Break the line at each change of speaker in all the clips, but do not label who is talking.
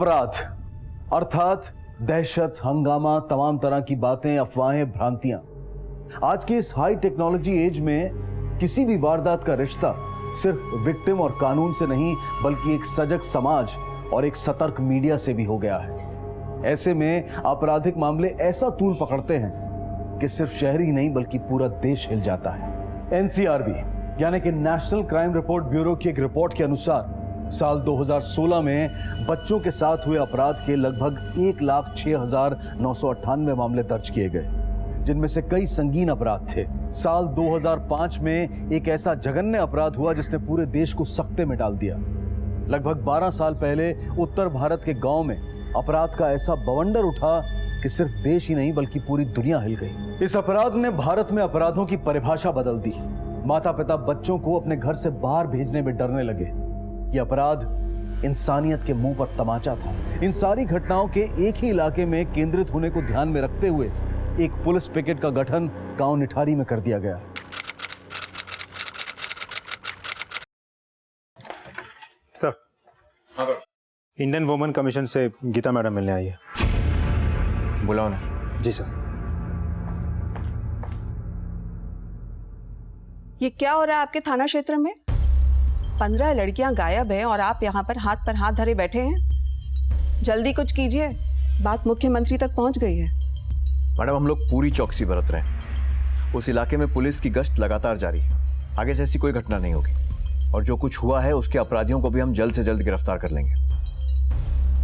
अपराध अर्थात दहशत, हंगामा, तमाम तरह की बातें, अफवाहें, भ्रांतियां। आज की इस हाई टेक्नोलॉजी एज में किसी भी वारदात का रिश्ता सिर्फ विक्टिम और कानून से नहीं बल्कि एक सजग समाज और एक सतर्क मीडिया से भी हो गया है। ऐसे में आपराधिक मामले ऐसा तूल पकड़ते हैं कि सिर्फ शहर ही नहीं बल्कि पूरा देश हिल जाता है। एनसीआरबी यानी कि नेशनल क्राइम रिपोर्ट ब्यूरो की एक रिपोर्ट के अनुसार साल 2016 में बच्चों के साथ हुए अपराध के लगभग 1,06,998 मामले दर्ज किए गए, जिनमें से कई संगीन अपराध थे। साल 2005 में एक ऐसा जघन्य अपराध हुआ जिसने पूरे देश को सकते में डाल दिया। लगभग 12 साल पहले उत्तर भारत के गांव में अपराध का ऐसा बवंडर उठा कि सिर्फ देश ही नहीं बल्कि पूरी दुनिया हिल गई। इस अपराध ने भारत में अपराधों की परिभाषा बदल दी। माता पिता बच्चों को अपने घर से बाहर भेजने में डरने लगे। यह अपराध इंसानियत के मुंह पर तमाचा था। इन सारी घटनाओं के एक ही इलाके में केंद्रित होने को ध्यान में रखते हुए एक पुलिस पिकेट का गठन गांव निठारी में कर दिया गया।
सर, इंडियन वुमेन कमीशन से गीता मैडम मिलने आई है।
बुलाओ ना।
जी सर।
ये क्या हो रहा है आपके थाना क्षेत्र में? 15 लड़कियां गायब हैं और आप यहाँ पर हाथ धरे बैठे हैं। जल्दी कुछ कीजिए, बात मुख्यमंत्री तक पहुँच गई है।
मैडम, हम लोग पूरी चौकसी बरत रहे हैं। उस इलाके में पुलिस की गश्त लगातार जारी है। आगे से ऐसी कोई घटना नहीं होगी और जो कुछ हुआ है उसके अपराधियों को भी हम जल्द से जल्द गिरफ्तार कर लेंगे।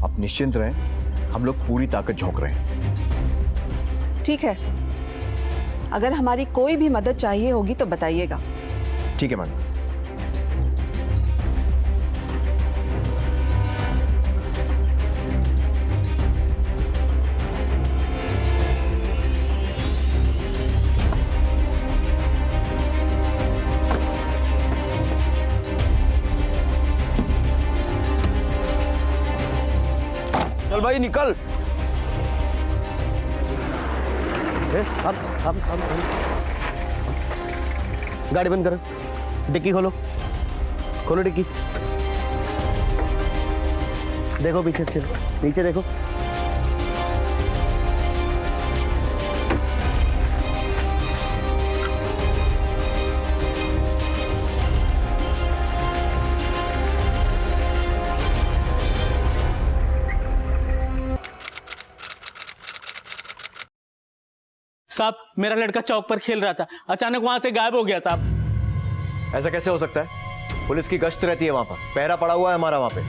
आप निश्चिंत रहें, हम लोग पूरी ताकत झोंक रहे हैं।
ठीक है, अगर हमारी कोई भी मदद चाहिए होगी तो बताइएगा।
ठीक है मैडम।
चल भाई निकल। हम गाड़ी बंद करो, डिक्की खोलो, खोलो डिक्की। देखो पीछे से, नीचे देखो।
साहब, मेरा लड़का चौक पर खेल रहा था, अचानक वहां से गायब हो गया साहब।
ऐसा कैसे हो सकता है? पुलिस की गश्त रहती है वहां पर, पहरा पड़ा हुआ है हमारा वहां पे।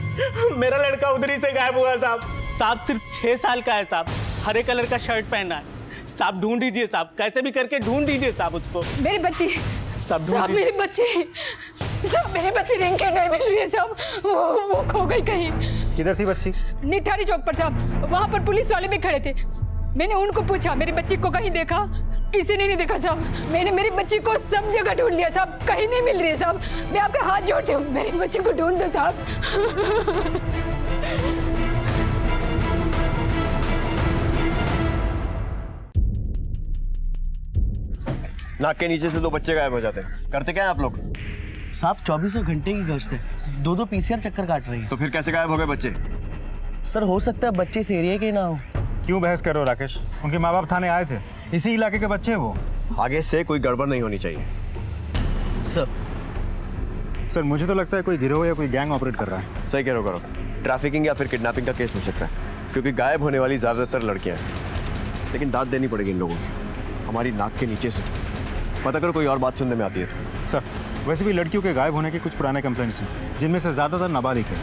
मेरा लड़का उधर ही से गायब हुआ साहब। साहब सिर्फ 6 साल का है साहब, हरे कलर का शर्ट पहना है साहब। ढूंढ दीजिए साहब, कैसे भी करके ढूंढ दीजिए साहब उसको।
मेरी बच्ची
साहब,
मेरी बच्ची रिंग के नहीं मिल रही है साहब। वो खो गई कहीं।
किधर थी बच्ची?
निठारी चौक पर साहब, वहाँ पर पुलिस वाले भी खड़े थे। मैंने उनको पूछा, मेरी बच्ची को कहीं देखा? किसी ने नहीं देखा साहब। मैंने मेरी बच्ची को सब जगह ढूंढ लिया साहब, कहीं नहीं मिल रही है साहब। मैं आपके हाथ जोड़ती हूँ, मेरी बच्ची को ढूंढ दो साहब।
नाक के नीचे से 2 बच्चे गायब हो जाते हैं। करते क्या है आप लोग?
साहब 24 घंटे की गश्त है, 2 पीसीआर चक्कर काट रही है।
तो फिर कैसे गायब हो गए बच्चे?
सर हो सकता है बच्चे इस एरिया के ना हो।
क्यों बहस कर रहे हो राकेश? उनके माँ बाप थाने आए थे, इसी इलाके के बच्चे हैं वो।
आगे से कोई गड़बड़ नहीं होनी चाहिए।
सर मुझे तो लगता है कोई गिरोह या कोई गैंग ऑपरेट कर रहा है।
सही कह रहे हो, ट्रैफिकिंग या फिर किडनैपिंग का केस हो सकता है, क्योंकि गायब होने वाली ज़्यादातर लड़कियां हैं। लेकिन दाद देनी पड़ेगी इन लोगों को, हमारी नाक के नीचे से। पता करो कोई और बात सुनने में आती है तो।
सर वैसे भी लड़कियों के गायब होने के कुछ पुराने कंप्लेंट्स हैं, जिनमें से ज़्यादातर नाबालिग है।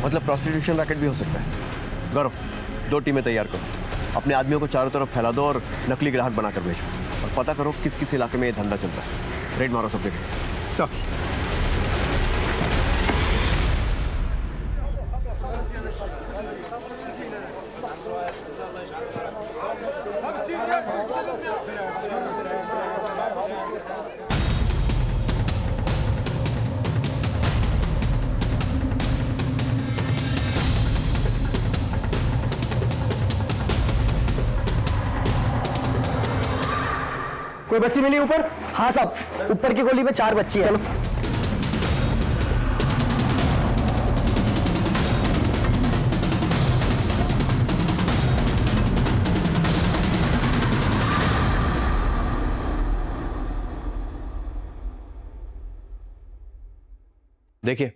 मतलब प्रोस्टिट्यूशन रैकेट भी हो सकता है। गौरव, 2 टीमें तैयार करो, अपने आदमियों को चारों तरफ फैला दो और नकली ग्राहक बनाकर भेजो, और पता करो किस किस इलाके में ये धंधा चलता है। रेड मारो सब जगह।
सर
कोई बच्ची मिली ऊपर? हाँ साहब, ऊपर की गोली में 4 बच्ची है। चलो
देखिए,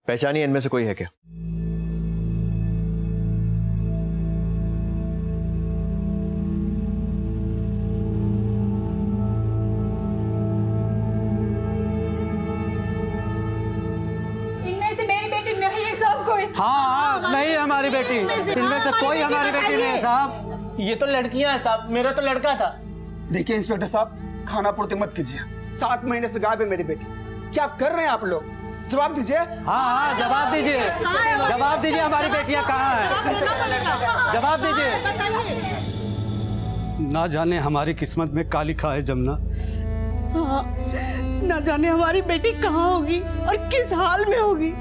पहचानिए इनमें से कोई है क्या?
इनमें से मेरी बेटी नहीं है साहब कोई।
हाँ नहीं हमारी बेटी, इनमें से कोई हमारी बेटी नहीं है साहब।
ये तो लड़कियां हैं साहब, मेरा तो लड़का था।
देखिए इंस्पेक्टर साहब, खाना पूर्ति मत कीजिए। 7 महीने से गायब है मेरी बेटी। क्या कर रहे हैं आप लोग? जवाब दीजिए।
हाँ जवाब दीजिए, जवाब दीजिए, हमारी बेटियां कहाँ हैं? जवाब दीजिए।
ना जाने हमारी किस्मत में का लिखा है जमुना।
हाँ, ना जाने हमारी बेटी कहाँ होगी और किस हाल में होगी।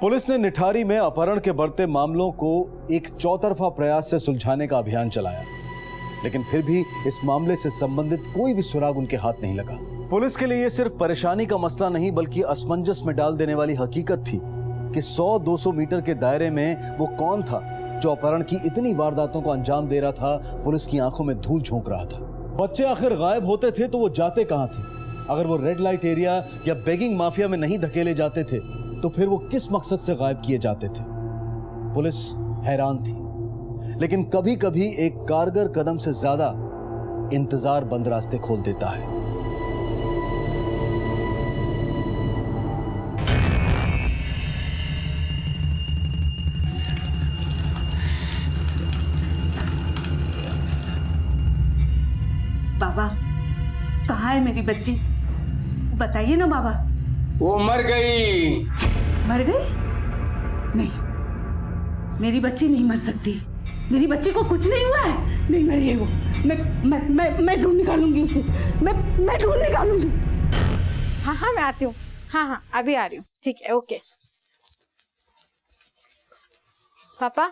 पुलिस ने निठारी में अपहरण के बढ़ते मामलों को एक चौतरफा प्रयास से सुलझाने का अभियान चलाया, लेकिन फिर भी इस मामले से संबंधित कोई भी सुराग उनके हाथ नहीं लगा। पुलिस के लिए ये सिर्फ परेशानी का मसला नहीं बल्कि असमंजस में डाल देने वाली हकीकत थी कि 100-200 मीटर के दायरे में वो कौन था जो अपहरण की इतनी वारदातों को अंजाम दे रहा था, पुलिस की आंखों में धूल झोंक रहा था। बच्चे आखिर गायब होते थे तो वो जाते कहां थे? अगर वो रेड लाइट एरिया या बेगिंग माफिया में नहीं धकेले जाते थे तो फिर वो किस मकसद से गायब किए जाते थे? पुलिस हैरान थी, लेकिन कभी कभी एक कारगर कदम से ज्यादा इंतजार बंद रास्ते खोल देता है।
बाबा, कहाँ है मेरी बच्ची? बताइए ना बाबा।
वो मर गई।
मर गई? नहीं, मेरी बच्ची नहीं मर सकती। मेरी बच्ची को कुछ नहीं हुआ है। नहीं मरी है वो। मैं ढूंढ निकालूंगी उसे। मैं ढूंढ निकालूंगी।
हाँ मैं आती हूँ। हाँ अभी आ रही हूँ। ठीक है, ओके। पापा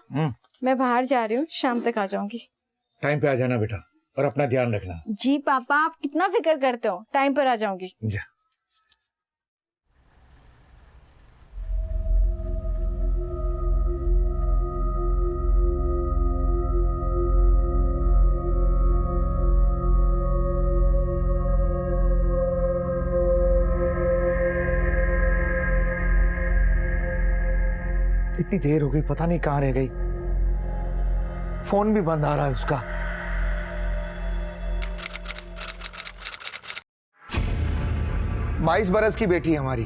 मैं बाहर जा रही हूँ, शाम तक आ जाऊंगी।
टाइम पे आ जाना बेटा, और अपना ध्यान रखना।
जी पापा, आप कितना फिक्र करते हो, टाइम पर आ जाऊंगी।
जा। इतनी देर हो गई, पता नहीं कहाँ रह गई। फोन भी बंद आ रहा है उसका। बाईस बरस की बेटी है हमारी,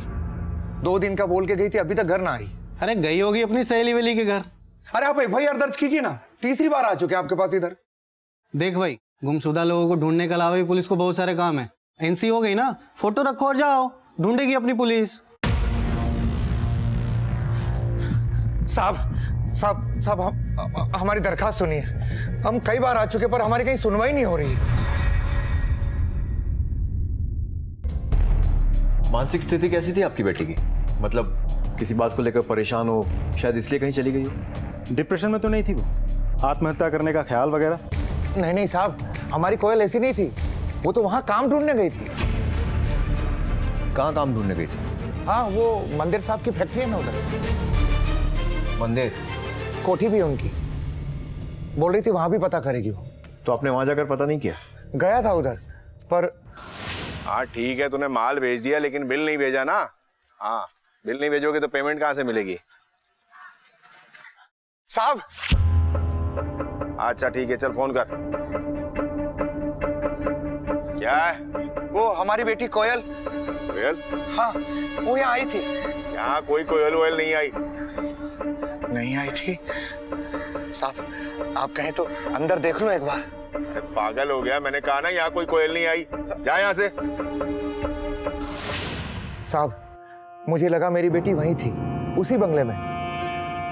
2 दिन का बोल के गई थी, अभी तक घर ना आई।
अरे गई होगी अपनी सहेली वेली के घर।
अरे आप एफआईआर दर्ज कीजिए ना, 3री बार आ चुके हैं आपके पास इधर।
देख भाई, गुमशुदा लोगों को ढूंढने के अलावा भी पुलिस को बहुत सारे काम है। एनसी हो गई ना, फोटो रखो और जाओ, ढूंढेगी अपनी पुलिस।
साहब हमारी दरखास्त सुनिए। हम कई बार आ चुके पर हमारी कहीं सुनवाई नहीं हो रही।
मानसिक स्थिति कैसी थी आपकी बेटी की? मतलब किसी बात को लेकर परेशान हो, शायद इसलिए कहीं चली गई हो?
डिप्रेशन में तो नहीं थी वो? आत्महत्या करने का ख्याल वगैरह?
नहीं साहब, हमारी कोयल ऐसी नहीं थी। वो तो वहां काम ढूंढने गई थी।
कहाँ काम ढूंढने गई थी?
हाँ, वो मंदिर साहब की फैक्ट्री है ना उधर।
मंदिर?
कोठी भी है उनकी। बोल रही थी वहां भी पता करेगी वो।
तो आपने वहां जाकर पता नहीं किया?
गया था उधर, पर
हाँ ठीक है, तूने माल भेज दिया लेकिन बिल नहीं भेजा ना। हाँ, बिल नहीं भेजोगे तो पेमेंट कहाँ से मिलेगी?
साहब।
अच्छा ठीक है, चल फोन कर। क्या है?
वो हमारी बेटी कोयल।
कोयल?
हाँ, वो यहाँ आई थी।
यहाँ कोई कोयल वोयल नहीं आई।
नहीं आई थी? साहब आप कहें तो अंदर देख लो एक बार।
अरे पागल हो गया, मैंने कहा ना यहाँ कोई कोयल नहीं आई। जा यहाँ से।
साहब मुझे लगा मेरी बेटी वहीं थी, उसी बंगले में।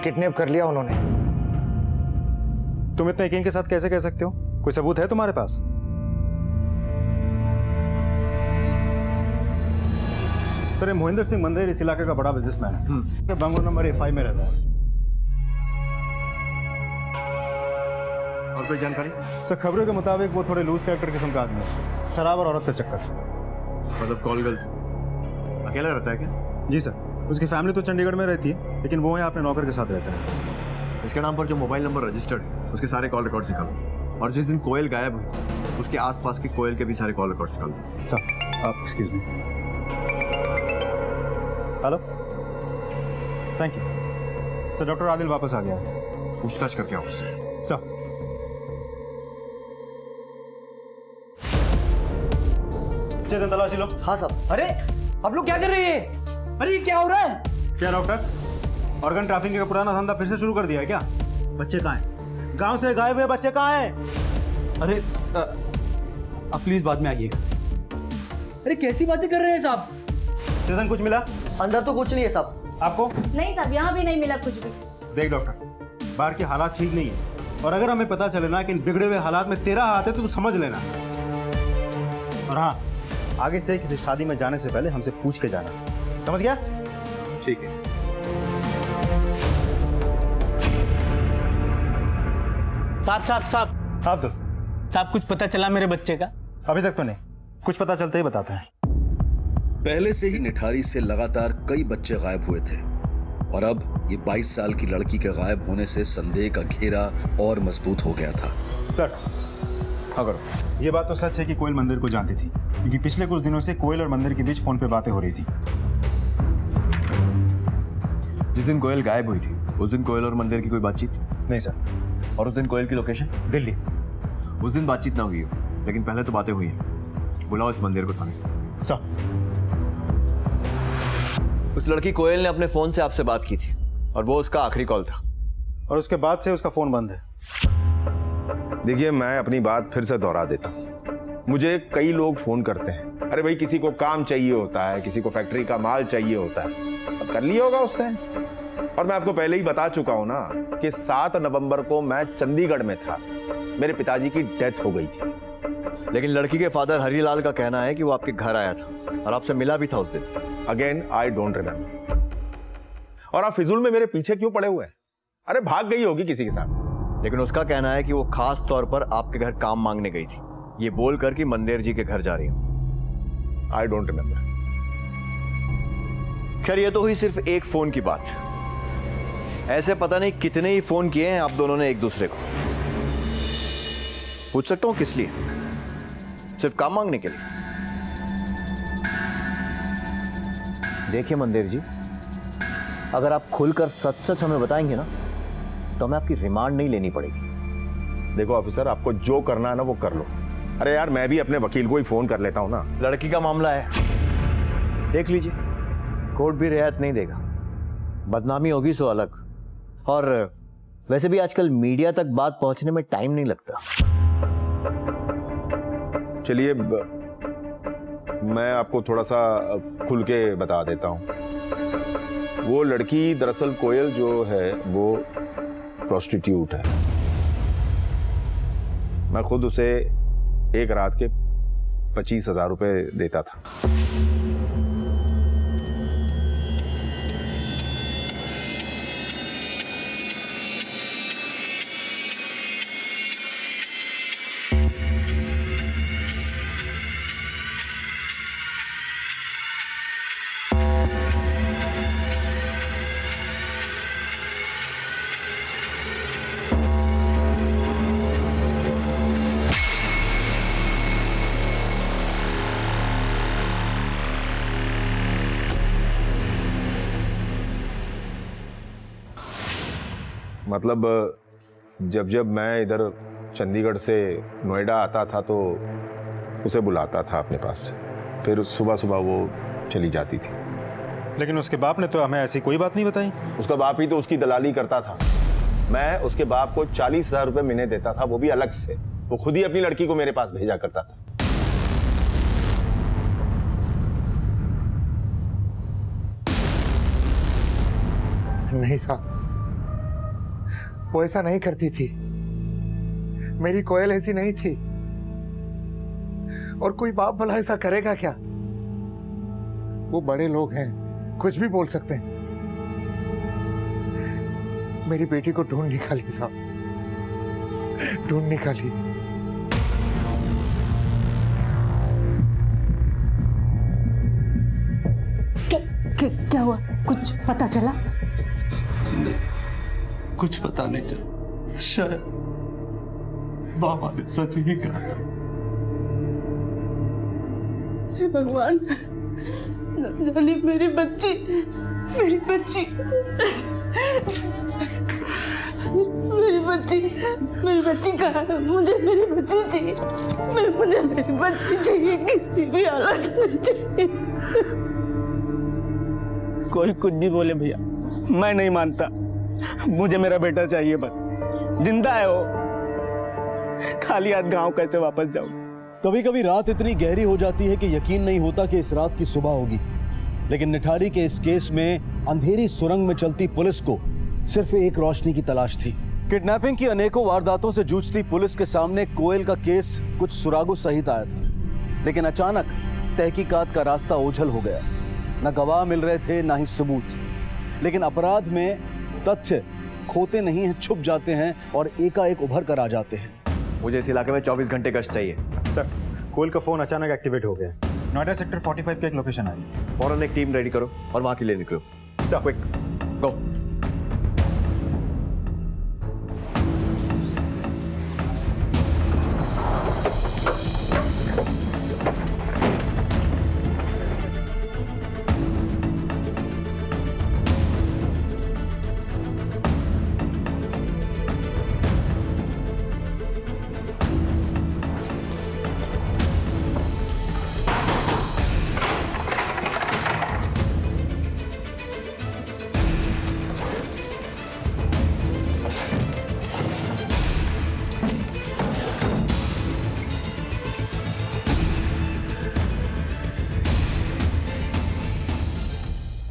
किडनैप कर लिया उन्होंने।
तुम इतने यकीन के साथ कैसे कह सकते हो? कोई सबूत है तुम्हारे पास? सर, ये मोहिंदर सिंह मंदिर इस इलाके का बड़ा बिजनेसमैन है। बंगलो नंबर A5 में रहता है।
और कोई जानकारी?
सर, खबरों के मुताबिक वो थोड़े लूज कैरेक्टर किस्म का आदमी है। शराब और औरत का चक्कर।
मतलब कॉल गर्ल्स? अकेला रहता है क्या?
जी सर, उसकी फैमिली तो चंडीगढ़ में रहती है, लेकिन वो यहाँ अपने नौकर के साथ रहता है।
इसके नाम पर जो मोबाइल नंबर रजिस्टर्ड है उसके सारे कॉल रिकॉर्ड्स निकालो, और जिस दिन कोयल गायब हुई उसके आसपास के कोयल के भी सारे कॉल रिकॉर्ड्स निकाल दो।
सर आप excuse me. Hello, thank you sir. Doctor Adil वापस आ गया है।
पूछताछ करके आओ उससे।
सर चेतन तलाशी लो।
हाँ साहब। अरे आप लोग क्या कर रहे हैं? अरे ये क्या हो रहा है?
क्या डॉक्टर, ऑर्गन ट्रैफिकिंग का पुराना धंधा फिर से शुरू कर दिया है क्या? बच्चे कहाँ हैं? गांव से गायब हुए बच्चे कहाँ हैं?
अरे आप प्लीज बाद में आइएगा। अरे कैसी बातें कर रहे हैं साहब?
चेतन कुछ मिला?
अंदर तो कुछ नहीं है साहब।
आपको?
नहीं साहब, यहाँ भी नहीं मिला कुछ भी।
देख डॉक्टर, बाहर के हालात ठीक नहीं है, और अगर हमें पता चले ना कि इन बिगड़े हुए हालात में तेरा हाथ है तो तू समझ लेना। और हाँ, आगे से किसी शादी में जाने से पहले हमसे पूछ के जाना, समझ गया? ठीक है।
साहब
आप तो
साहब कुछ पता चला मेरे बच्चे का?
अभी तक तो नहीं, कुछ पता चलते ही बताते हैं।
पहले से ही निठारी से लगातार कई बच्चे गायब हुए थे और अब ये 22 साल की लड़की के गायब होने से संदेह का घेरा और मजबूत हो गया था।
सर अगर ये बात तो सच है कि कोयल मंदिर को जानती थी, क्योंकि पिछले कुछ दिनों से कोयल और मंदिर के बीच फोन पे बातें हो रही थी।
जिस दिन कोयल गायब हुई थी उस दिन कोयल और मंदिर की कोई बातचीत?
नहीं सर।
और उस दिन कोयल की लोकेशन?
दिल्ली।
उस दिन बातचीत ना हुई हो, लेकिन पहले तो बातें हुई हैं। बुलाओ इस मंदिर को थाने।
सर
उस लड़की कोयल ने अपने फोन से आपसे बात की थी और वो उसका आखिरी कॉल था,
और उसके बाद से उसका फोन बंद है।
देखिए, मैं अपनी बात फिर से दोहरा देता हूँ। मुझे कई लोग फोन करते हैं, अरे भाई किसी को काम चाहिए होता है, किसी को फैक्ट्री का माल चाहिए होता है। अब कर लिया होगा उसने। और मैं आपको पहले ही बता चुका हूं ना कि 7 नवंबर को मैं चंडीगढ़ में था, मेरे पिताजी की डेथ हो गई थी।
लेकिन लड़की के फादर हरीलाल का कहना है कि वो आपके घर आया था और आपसे मिला भी था उस दिन।
Again I don't remember. और आप फिजूल में मेरे पीछे क्यों पड़े हुए हैं? अरे भाग गई होगी किसी के साथ।
लेकिन उसका कहना है कि वो खास तौर पर आपके घर काम मांगने गई थी, ये बोलकर कि मंदिर जी के घर जा रही हूं।
I don't remember.
खैर, ये तो हुई सिर्फ एक फोन की बात। ऐसे पता नहीं कितने ही फोन किए हैं आप दोनों ने एक दूसरे को। पूछ सकता हूं किस लिए? सिर्फ काम मांगने के लिए? देखिए मंदिर जी, अगर आप खुलकर सच सच हमें बताएंगे ना तो हमें आपकी रिमांड नहीं लेनी पड़ेगी।
देखो ऑफिसर, आपको जो करना है ना वो कर लो। अरे यार, मैं भी अपने वकील को ही फोन कर लेता हूं ना।
लड़की का मामला है, देख लीजिए, कोर्ट भी रियायत नहीं देगा। बदनामी होगी सो अलग। और वैसे भी आजकल मीडिया तक बात पहुंचने में टाइम नहीं लगता।
चलिए, मैं आपको थोड़ा सा खुल के बता देता हूं। वो लड़की दरअसल कोयल जो है वो प्रोस्टिट्यूट है। मैं खुद उसे एक रात के 25,000 रुपए देता था। मतलब जब जब मैं इधर चंडीगढ़ से नोएडा आता था तो उसे बुलाता था अपने पास, फिर सुबह सुबह वो चली जाती थी।
लेकिन उसके बाप ने तो हमें ऐसी कोई बात नहीं बताई।
उसका बाप ही तो उसकी दलाली करता था। मैं उसके बाप को 40,000 रुपए महीने देता था, वो भी अलग से। वो खुद ही अपनी लड़की को मेरे पास भेजा करता था।
नहीं साहब, वो ऐसा नहीं करती थी। मेरी कोयल ऐसी नहीं थी। और कोई बाप भला ऐसा करेगा क्या? वो बड़े लोग हैं, कुछ भी बोल सकते हैं। मेरी बेटी को ढूंढ निकालिए साहब, ढूंढ निकालिए।
क्या हुआ? कुछ पता चला?
कुछ पता नहीं चला। शायद बाबा ने सच ही कहा था।
हे भगवान, न जाने मेरी बच्ची मेरी बच्ची कहाँ है? मुझे मेरी बच्ची चाहिए। मुझे मेरी बच्ची चाहिए, किसी भी हालत में चाहिए।
कोई कुछ भी बोले भैया, मैं नहीं मानता। मुझे मेरा बेटा चाहिए बस। जिंदा है वो, खाली हाथ गांव कैसे वापस जाऊं?
कभी कभी रात इतनी गहरी हो जाती है कि यकीन नहीं होता कि इस रात की सुबह होगी। लेकिन निठारी के इस केस में अंधेरी सुरंग में चलती पुलिस को सिर्फ एक रोशनी की तलाश थी। किडनैपिंग की अनेकों वारदातों से जूझती पुलिस के सामने कोयल का केस कुछ सुरागों सहित आया था, लेकिन अचानक तहकीकात का रास्ता ओझल हो गया। न गवाह मिल रहे थे, ना ही सबूत। लेकिन अपराध में तथ्य खोते नहीं हैं, छुप जाते हैं और एकाएक उभर कर आ जाते हैं।
मुझे इस इलाके में 24 घंटे गश्त चाहिए।
सर, कोयल का फोन अचानक एक्टिवेट हो गया। नोएडा सेक्टर 45 का एक लोकेशन आई।
फौरन एक टीम रेडी करो और वहां के लिए निकलो।
सर,
क्विक गो।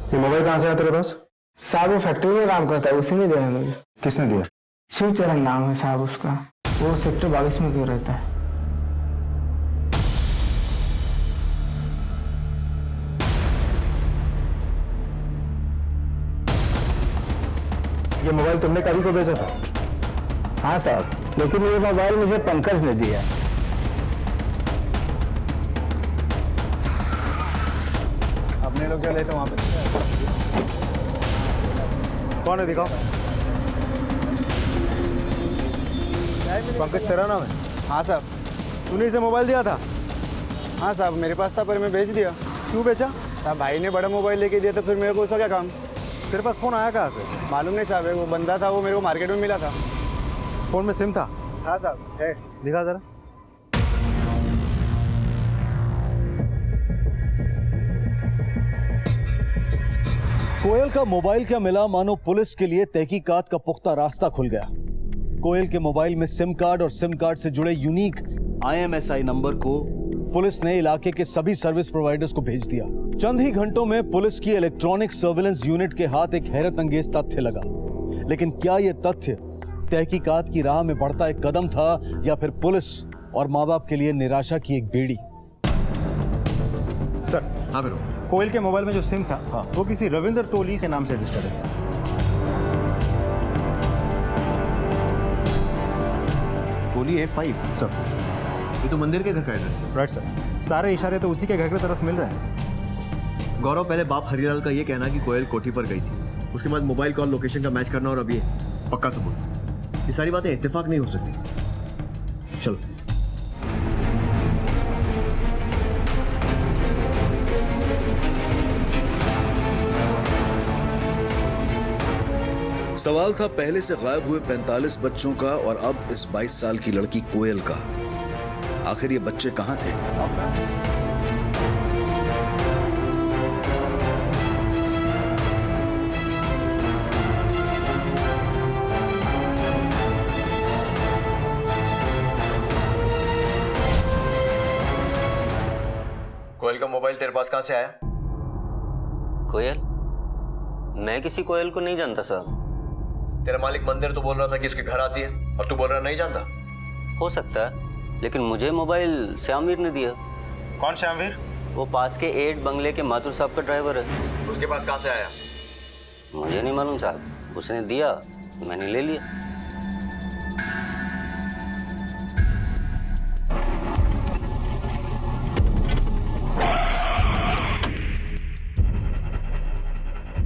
ये मोबाइल कहाँ से आया तेरे पास?
साहब वो फैक्ट्री में काम करता है, उसी ने दिया है मुझे।
किसने दिया?
शिवचरण नाम है साहब उसका, वो सेक्टर 22 में क्यों रहता है।
ये मोबाइल तुमने कभी को बेचा था?
हाँ साहब, लेकिन ये मोबाइल मुझे पंकज ने दिया।
अपने लोग क्या लेते वहां पे? कौन है, दिखाओ। पंकज तेरा नाम है?
हाँ साहब।
तूने इसे मोबाइल दिया था?
हाँ साहब, मेरे पास था पर मैं बेच दिया।
क्यों बेचा?
साहब भाई ने बड़ा मोबाइल लेके दिया तो फिर मेरे को उसका क्या काम?
तेरे पास फोन आया कहाँ से?
मालूम नहीं साहब, वो बंदा था, वो मेरे को मार्केट में मिला था।
फोन में सिम था?
हाँ साहब है।
दिखा जरा।
कोयल का मोबाइल क्या मिला, मानो पुलिस के लिए तहकीकात का पुख्ता रास्ता खुल गया। कोयल के मोबाइल में सिम कार्ड और सिम कार्ड से जुड़े यूनिक IMSI नंबर को पुलिस ने इलाके के सभी सर्विस प्रोवाइडर्स को भेज दिया। चंद ही घंटों में पुलिस की इलेक्ट्रॉनिक सर्विलेंस यूनिट के हाथ एक हैरत अंगेज तथ्य लगा। लेकिन क्या यह तथ्य तहकीकात की राह में बढ़ता एक कदम था या फिर पुलिस और माँ बाप के लिए निराशा की एक बेड़ी?
सर,
हाँ करो।
कोयल के मोबाइल में जो सिम था, वो किसी रविंद्र तोली के नाम से रजिस्टर्ड है।
तोली A5?
सर,
ये तो मंदिर के घर का एड्रेस है।
राइट सर, सारे इशारे तो उसी के घर की तरफ मिल रहे हैं।
गौरव, पहले बाप हरिलाल का ये कहना कि कोयल कोठी पर गई थी, उसके बाद मोबाइल कॉल लोकेशन का मैच करना और अब ये पक्का सबूत, ये सारी बातें इत्तेफाक नहीं हो सकती। चलो।
सवाल था पहले से गायब हुए 45 बच्चों का और अब इस 22 साल की लड़की कोयल का। आखिर ये बच्चे कहां थे?
कोयल का मोबाइल तेरे पास कहां से आया?
कोयल? मैं किसी कोयल को नहीं जानता साहब।
तेरा मालिक मंदिर तो बोल रहा था कि इसके घर आती है और तू बोल रहा नहीं जानता।
हो सकता है, लेकिन मुझे मोबाइल श्यामवीर ने दिया।
कौन श्यामवीर?
वो पास के 8 बंगले के माथुर साहब का ड्राइवर है।
उसके पास कहां से आया?
मुझे नहीं मालूम साहब, उसने दिया, मैंने ले लिया।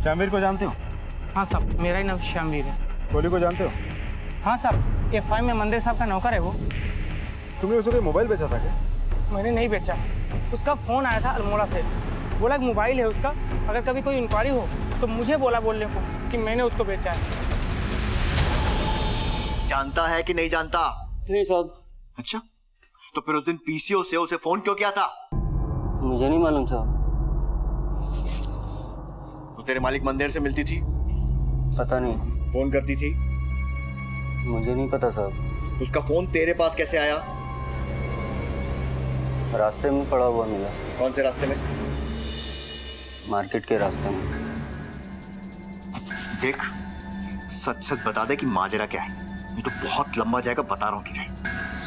श्यामवीर को जानते हो?
हाँ साहब, मेरा ही नाम श्यामवीर है।
कोहली को जानते हो?
हाँ साहब, F5 में मंदिर साहब का नौकर है वो।
तुमने उसको कोई मोबाइल बेचा था क्या?
मैंने नहीं बेचा, उसका फ़ोन आया था अल्मोड़ा से। बोला एक मोबाइल है उसका, अगर कभी कोई इंक्वायरी हो तो मुझे बोला बोलने को कि मैंने उसको बेचा है।
जानता है कि नहीं जानता?
नहीं साहब।
अच्छा, तो फिर उस दिन पीसीओ से उसे फोन क्यों किया था?
मुझे नहीं मालूम साहब।
तो तेरे मालिक मंदिर से मिलती थी?
पता नहीं।
फोन करती थी?
मुझे नहीं पता साहब।
उसका फोन तेरे पास कैसे आया?
रास्ते में पड़ा हुआ मिला।
कौन से रास्ते में?
मार्केट के रास्ते में।
देख, सच सच बता दे कि माजरा क्या है, ये तो बहुत लंबा जाएगा, बता रहा हूँ तुझे।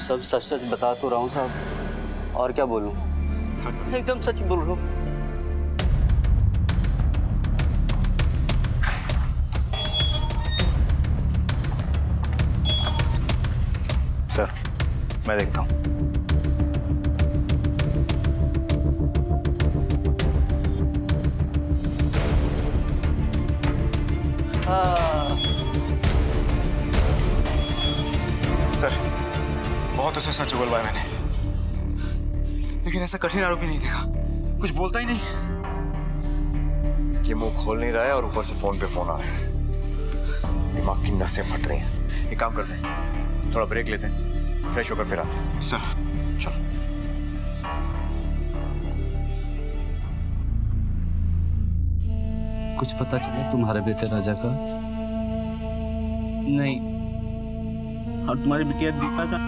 सब सच सच बता तो रहा हूँ साहब, और क्या बोलूँ? एकदम सच बोल रहा हूँ।
सर, मैं देखता हूँ।
सर, बहुत उसे सच बोलवाया मैंने, लेकिन ऐसा कठिन आरोपी नहीं देखा, कुछ बोलता ही नहीं। ये मुंह खोल नहीं रहा है और ऊपर से फोन पे फोन आ रहा है, दिमाग की नसें फट रही हैं। एक काम करते हैं, थोड़ा ब्रेक लेते हैं, फ्रेश होकर फिर आते हैं। सर चलो।
कुछ पता चला तुम्हारे बेटे राजा का?
नहीं। और तुम्हारी बिटिया दीपा का?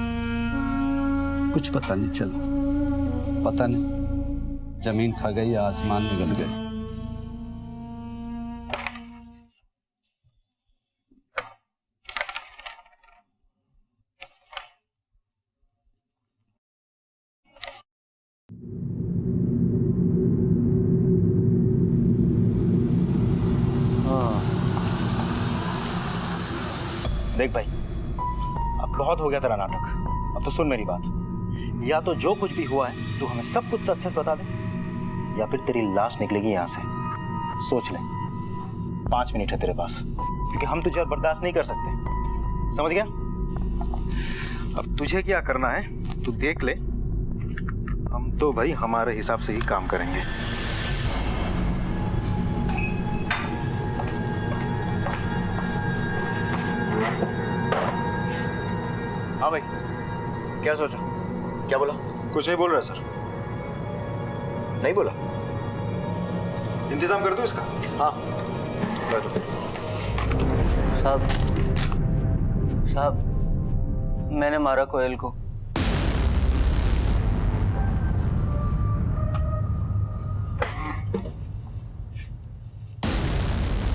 कुछ पता नहीं चला। पता नहीं जमीन खा गई या आसमान में गल गई।
देख भाई, अब बहुत हो गया तेरा नाटक। अब तो सुन मेरी बात, या तो जो कुछ भी हुआ है तू हमें सब कुछ सच सच बता दे, या फिर तेरी लाश निकलेगी यहाँ से। सोच ले, 5 मिनट है तेरे पास, क्योंकि हम तुझे और बर्दाश्त नहीं कर सकते। समझ गया? अब तुझे क्या करना है तू देख ले, हम तो भाई हमारे हिसाब से ही काम करेंगे।
हाँ भाई, क्या सोचा? क्या बोला?
कुछ नहीं बोल रहा सर।
नहीं बोला?
इंतजाम कर दो इसका।
हाँ
कर दो।
साहब, साहब, मैंने मारा कोयल को।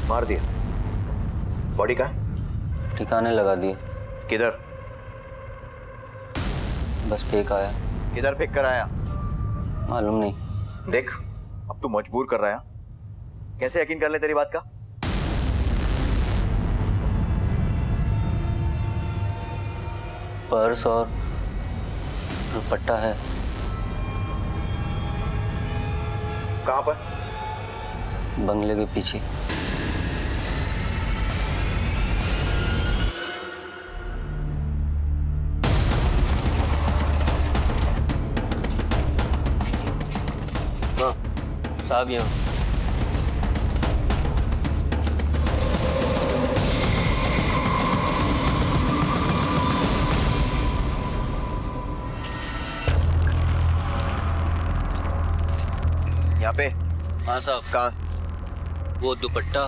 मार दिया? बॉडी का
ठिकाने लगा दिए।
किधर?
बस फेंक आया।
किधर फेंक कर आया?
मालूम नहीं।
देख, अब तू मजबूर कर रहा है। कैसे यकीन कर ले तेरी बात का?
पर्स और दुपट्टा है।
कहाँ पर?
बंगले के पीछे। साहब यहाँ।
यहाँ पे?
हाँ साहब।
कहाँ?
वो दुपट्टा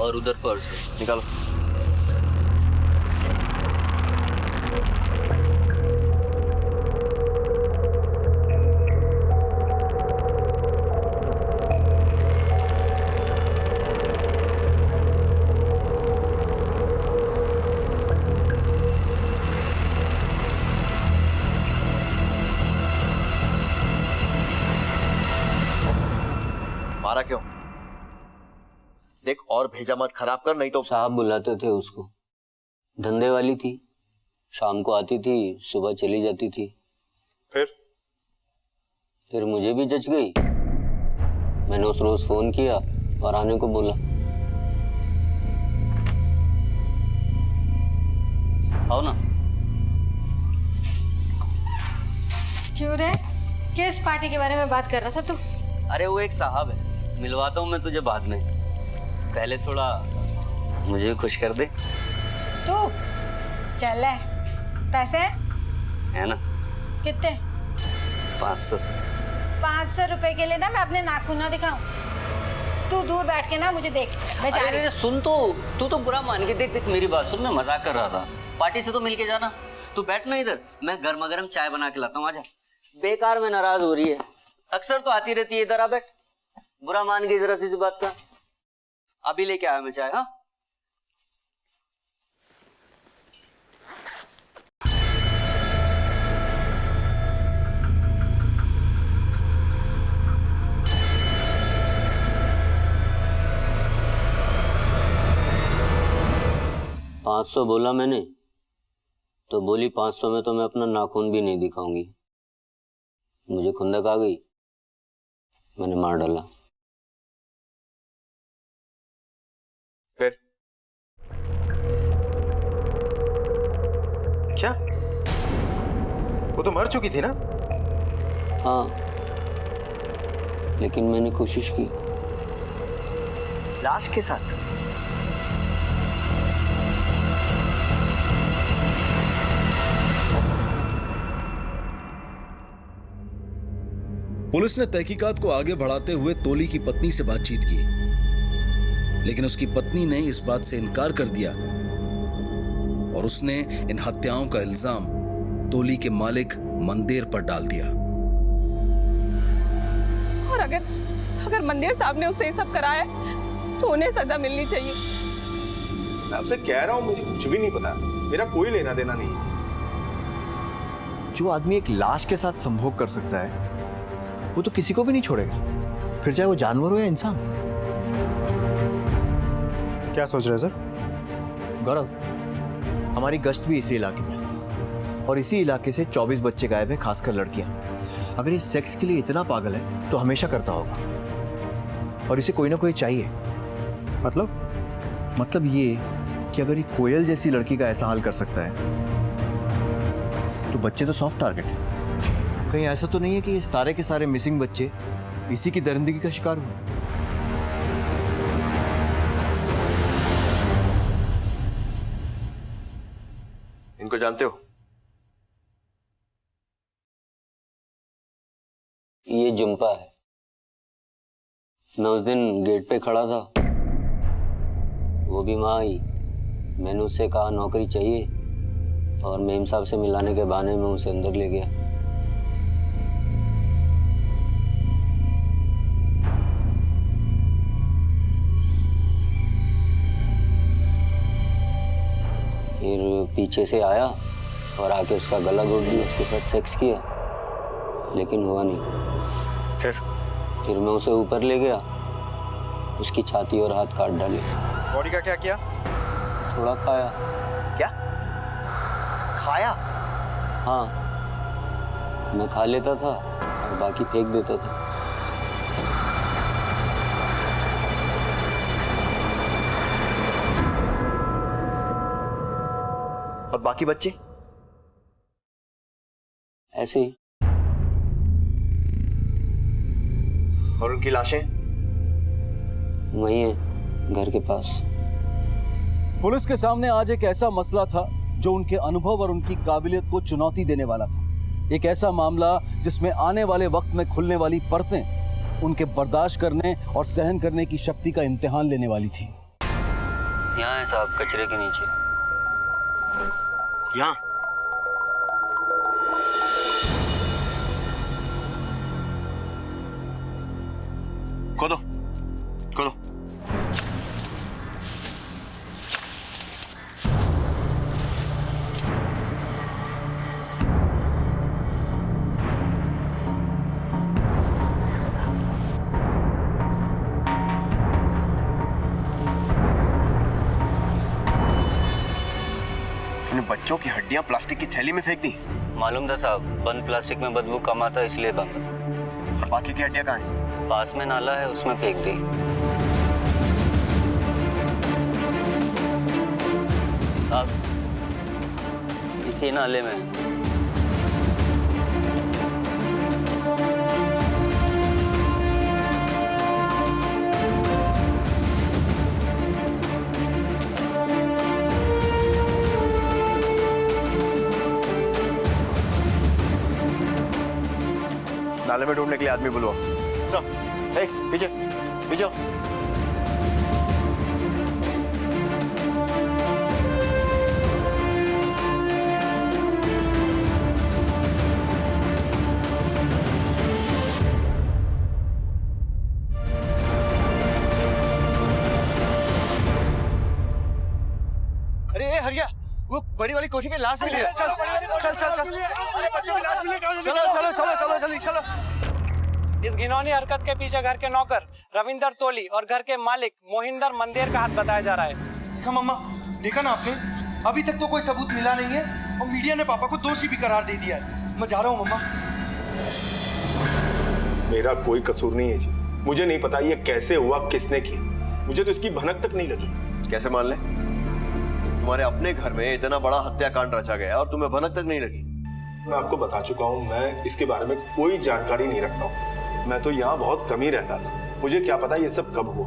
और उधर पर्स है।
निकालो। मारा क्यों? देख, और भेजा मत खराब कर, नहीं तो।
साहब बुलाते थे उसको, धंधे वाली थी, शाम को आती थी, सुबह चली जाती थी। फिर मुझे भी जच गई। मैंने उस रोज फोन किया और आने को बोला। आओ ना।
क्यों रे? किस पार्टी के बारे में बात कर रहा था तू?
अरे वो एक साहब है, मिलवाता हूँ मैं तुझे बाद में। पहले थोड़ा मुझे भी खुश कर दे।
तू चल है, पैसे
है ना?
कितने?
500।
500 रुपए के लिए ना मैं अपने नाखून ना दिखाऊं। तू दूर बैठ के ना मुझे देख, मैं जा रही हूं।
सुन तो, तू तो बुरा मान के देख देख मेरी बात सुन, मैं मजाक कर रहा था। पार्टी से तो मिलके जाना। तू बैठ ना इधर, मैं गर्मा गर्म चाय बना के लाता हूँ, आजा। बेकार में नाराज हो रही है, अक्सर तो आती रहती है इधर। आ बैठ, बुरा मान गई जरा सी बात का। अभी लेके आया मैं चाय। हाँ, $500 बोला मैंने तो बोली 500 में तो मैं अपना नाखून भी नहीं दिखाऊंगी। मुझे खुंदक आ गई, मैंने मार डाला।
फिर क्या? वो तो मर चुकी थी ना?
हाँ, लेकिन मैंने कोशिश की।
लाश के साथ?
पुलिस ने तहकीकात को आगे बढ़ाते हुए तोली की पत्नी से बातचीत की, लेकिन उसकी पत्नी ने इस बात से इनकार कर दिया और उसने इन हत्याओं का इल्जाम तोली के मालिक मंदेर पर डाल दिया।
और अगर मंदेर साहब ने उसे ये सब कराया तो उन्हें सजा मिलनी चाहिए।
मैं आपसे कह रहा हूं, मुझे कुछ भी नहीं पता, मेरा कोई लेना देना नहीं है।
जो आदमी एक लाश के साथ संभोग कर सकता है वो तो किसी को भी नहीं छोड़ेगा, फिर चाहे वो जानवर हो या इंसान।
क्या सोच रहे हैं सर?
गौरव, हमारी गश्त भी इसी इलाके में और इसी इलाके से 24 बच्चे गायब हैं, खासकर लड़कियां। अगर ये सेक्स के लिए इतना पागल है तो हमेशा करता होगा और इसे कोई ना कोई चाहिए। मतलब ये कि अगर ये कोयल जैसी लड़की का ऐसा हाल कर सकता है तो बच्चे तो सॉफ्ट टारगेट है। कहीं ऐसा तो नहीं है कि ये सारे के सारे मिसिंग बच्चे इसी की दरिंदगी का शिकार हुए? इनको जानते हो?
ये जुम्पा है। मैं उस दिन गेट पे खड़ा था, वो भी वहां आई। मैंने उससे कहा नौकरी चाहिए और मेम साहब से मिलाने के बहाने में उसे अंदर ले गया। फिर पीछे से आया और आके उसका गला घोट दिया, उसके साथ सेक्स किया, लेकिन हुआ नहीं। फिर मैं उसे ऊपर ले गया, उसकी छाती और हाथ काट डाले।
बॉडी का क्या किया?
थोड़ा खाया।
क्या खाया?
हाँ, मैं खा लेता था और बाकी फेंक देता था।
और बाकी बच्चे?
ऐसे ही।
और उनकी लाशें?
वही है, घर के पास।
पुलिस के सामने आज एक ऐसा मसला था जो उनके अनुभव और उनकी काबिलियत को चुनौती देने वाला था। एक ऐसा मामला जिसमें आने वाले वक्त में खुलने वाली परतें उनके बर्दाश्त करने और सहन करने की शक्ति का इम्तिहान लेने वाली थी।
यहाँ है साहब, कचरे के नीचे।
यहाँ? खोदो खोदो। बच्चों की हड्डियां प्लास्टिक की थैली में फेंक दी?
मालूम था साहब, बंद प्लास्टिक में बदबू कम आता है, इसलिए बंद।
और बाकी की हड्डियां कहाँ हैं?
पास में नाला है, उसमें फेंक दी। अब इसी नाले में।
ताले में ढूंढने के लिए आदमी बुलवा। चल, पीछे पीछे।
अरे ए हरिया, वो बड़ी वाली कोठी में लाश मिली है। चल चल चल चल चलो चलो चलो जल्दी चलो।
इस घिनौनी हरकत के पीछे घर के नौकर रविंदर तोली और घर के मालिक मोहिंदर मंदेर का हाथ बताया जा रहा है।
देखा मम्मा, देखा ना आपने, अभी तक तो कोई सबूत मिला नहीं है और मीडिया ने पापा को दोषी भी करार दे दिया है। मैं जा रहा हूँ मम्मा।
मेरा कोई कसूर नहीं है जी। मुझे नहीं पता ये कैसे हुआ, किसने किया। मुझे तो इसकी भनक तक नहीं लगी।
कैसे मान ले? तुम्हारे अपने घर में इतना बड़ा हत्याकांड रचा गया और तुम्हें भनक तक नहीं लगी?
मैं आपको बता चुका हूँ, मैं इसके बारे में कोई जानकारी नहीं रखता हूँ। मैं तो यहाँ बहुत कम ही रहता था, मुझे क्या पता ये सब कब हुआ।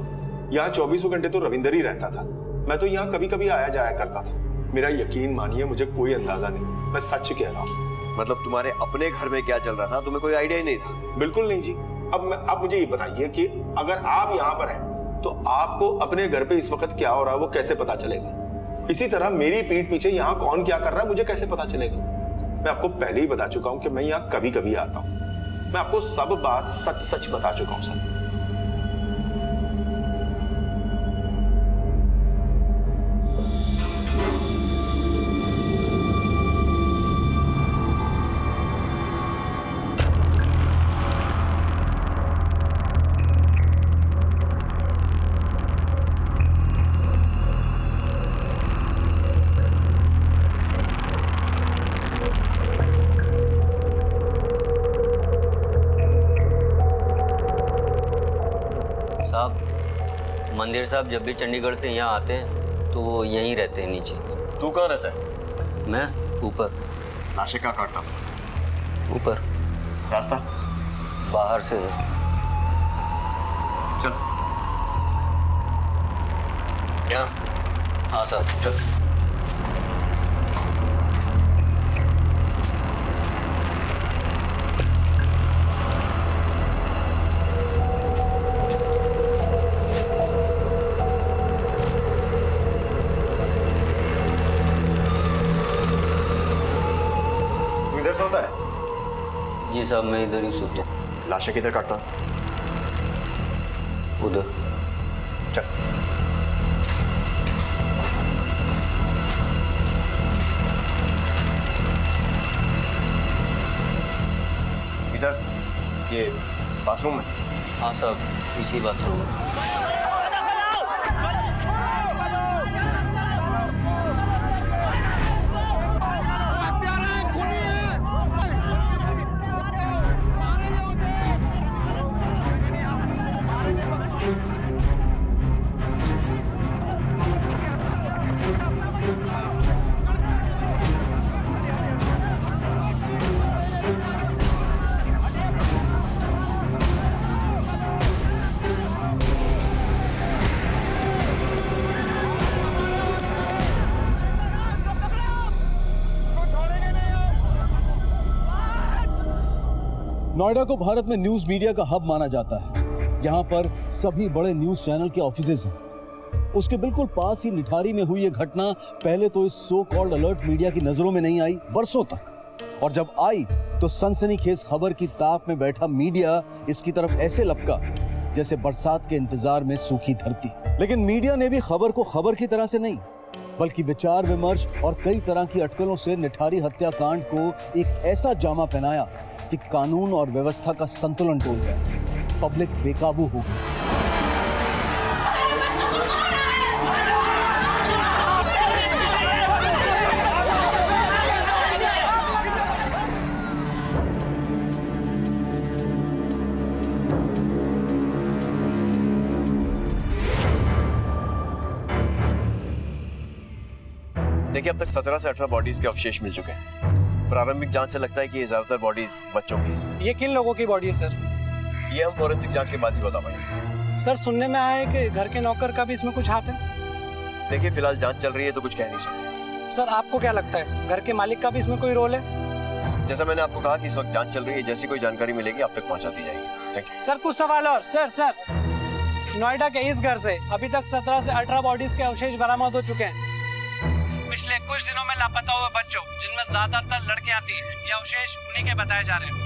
यहाँ 24 घंटे तो रविंदर ही रहता था, मैं तो यहाँ कभी कभी आया जाया करता था। मेरा यकीन मानिए, मुझे कोई अंदाजा नहीं, मैं सच कह रहा हूँ।
मतलब तुम्हारे अपने घर में क्या चल रहा था तुम्हें कोई आइडिया ही नहीं था?
बिल्कुल नहीं जी। अब मुझे ये बताइए कि अगर आप यहाँ पर हैं तो आपको अपने घर पे इस वक्त क्या हो रहा है वो कैसे पता चलेगा? इसी तरह मेरी पीठ पीछे यहाँ कौन क्या कर रहा है मुझे कैसे पता चलेगा? मैं आपको पहले ही बता चुका हूँ कि मैं यहाँ कभी कभी आता हूँ। मैं आपको सब बात सच सच बता चुका हूँ सर।
मंदिर साहब जब भी चंडीगढ़ से यहाँ आते हैं तो वो यहीं रहते हैं नीचे।
तू कहाँ रहता है?
मैं ऊपर।
लाशें कहाँ काटता था?
ऊपर।
रास्ता
बाहर से है।
चल यहाँ।
हाँ साहब चल।
सोता है?
जी साहब मैं इधर ही सोता हूँ।
लाशें किधर काटता?
उधर।
चल। इधर ये बाथरूम में?
हाँ साहब इसी बाथरूम में।
नोएडा को भारत में न्यूज मीडिया का हब माना जाता है। यहाँ पर सभी बड़े न्यूज चैनल के ऑफिसेज हैं। उसके बिल्कुल पास ही निठारी में हुई ये घटना पहले तो इस सो कॉल्ड अलर्ट मीडिया की नजरों में नहीं आई बरसों तक, और जब आई तो सनसनीखेज खबर की ताक में बैठा मीडिया इसकी तरफ ऐसे लपका जैसे बरसात के इंतजार में सूखी धरती। लेकिन मीडिया ने भी खबर को खबर की तरह से नहीं बल्कि विचार विमर्श और कई तरह की अटकलों से निठारी हत्याकांड को एक ऐसा जामा पहनाया कि कानून और व्यवस्था का संतुलन टूट गया, पब्लिक बेकाबू हो गई।
देखिए अब तक 17 से 18 बॉडीज के अवशेष मिल चुके हैं। प्रारंभिक जांच से लगता है कि ये ज्यादातर बॉडीज बच्चों की हैं।
ये किन लोगों की बॉडी है सर?
ये हम फोरेंसिक जांच के बाद ही बता पाएंगे।
सर सुनने में आया है कि घर के नौकर का भी इसमें कुछ हाथ है।
देखिए फिलहाल जांच चल रही है तो कुछ कह नहीं सकते।
सर आपको क्या लगता है घर के मालिक का भी इसमें कोई रोल है?
जैसा मैंने आपको कहा कि इस वक्त जांच चल रही है, जैसी कोई जानकारी मिलेगी आप तक पहुंचा दी जाएगी। Thank you.
सर कुछ सवाल और। सर नोएडा के इस घर से अभी तक 17 से 18 बॉडीज के अवशेष बरामद हो चुके हैं। पिछले कुछ दिनों में लापता हुए बच्चों, जिनमें ज्यादातर लड़कियां थी, ये अवशेष उन्हीं के बताए जा रहे हैं।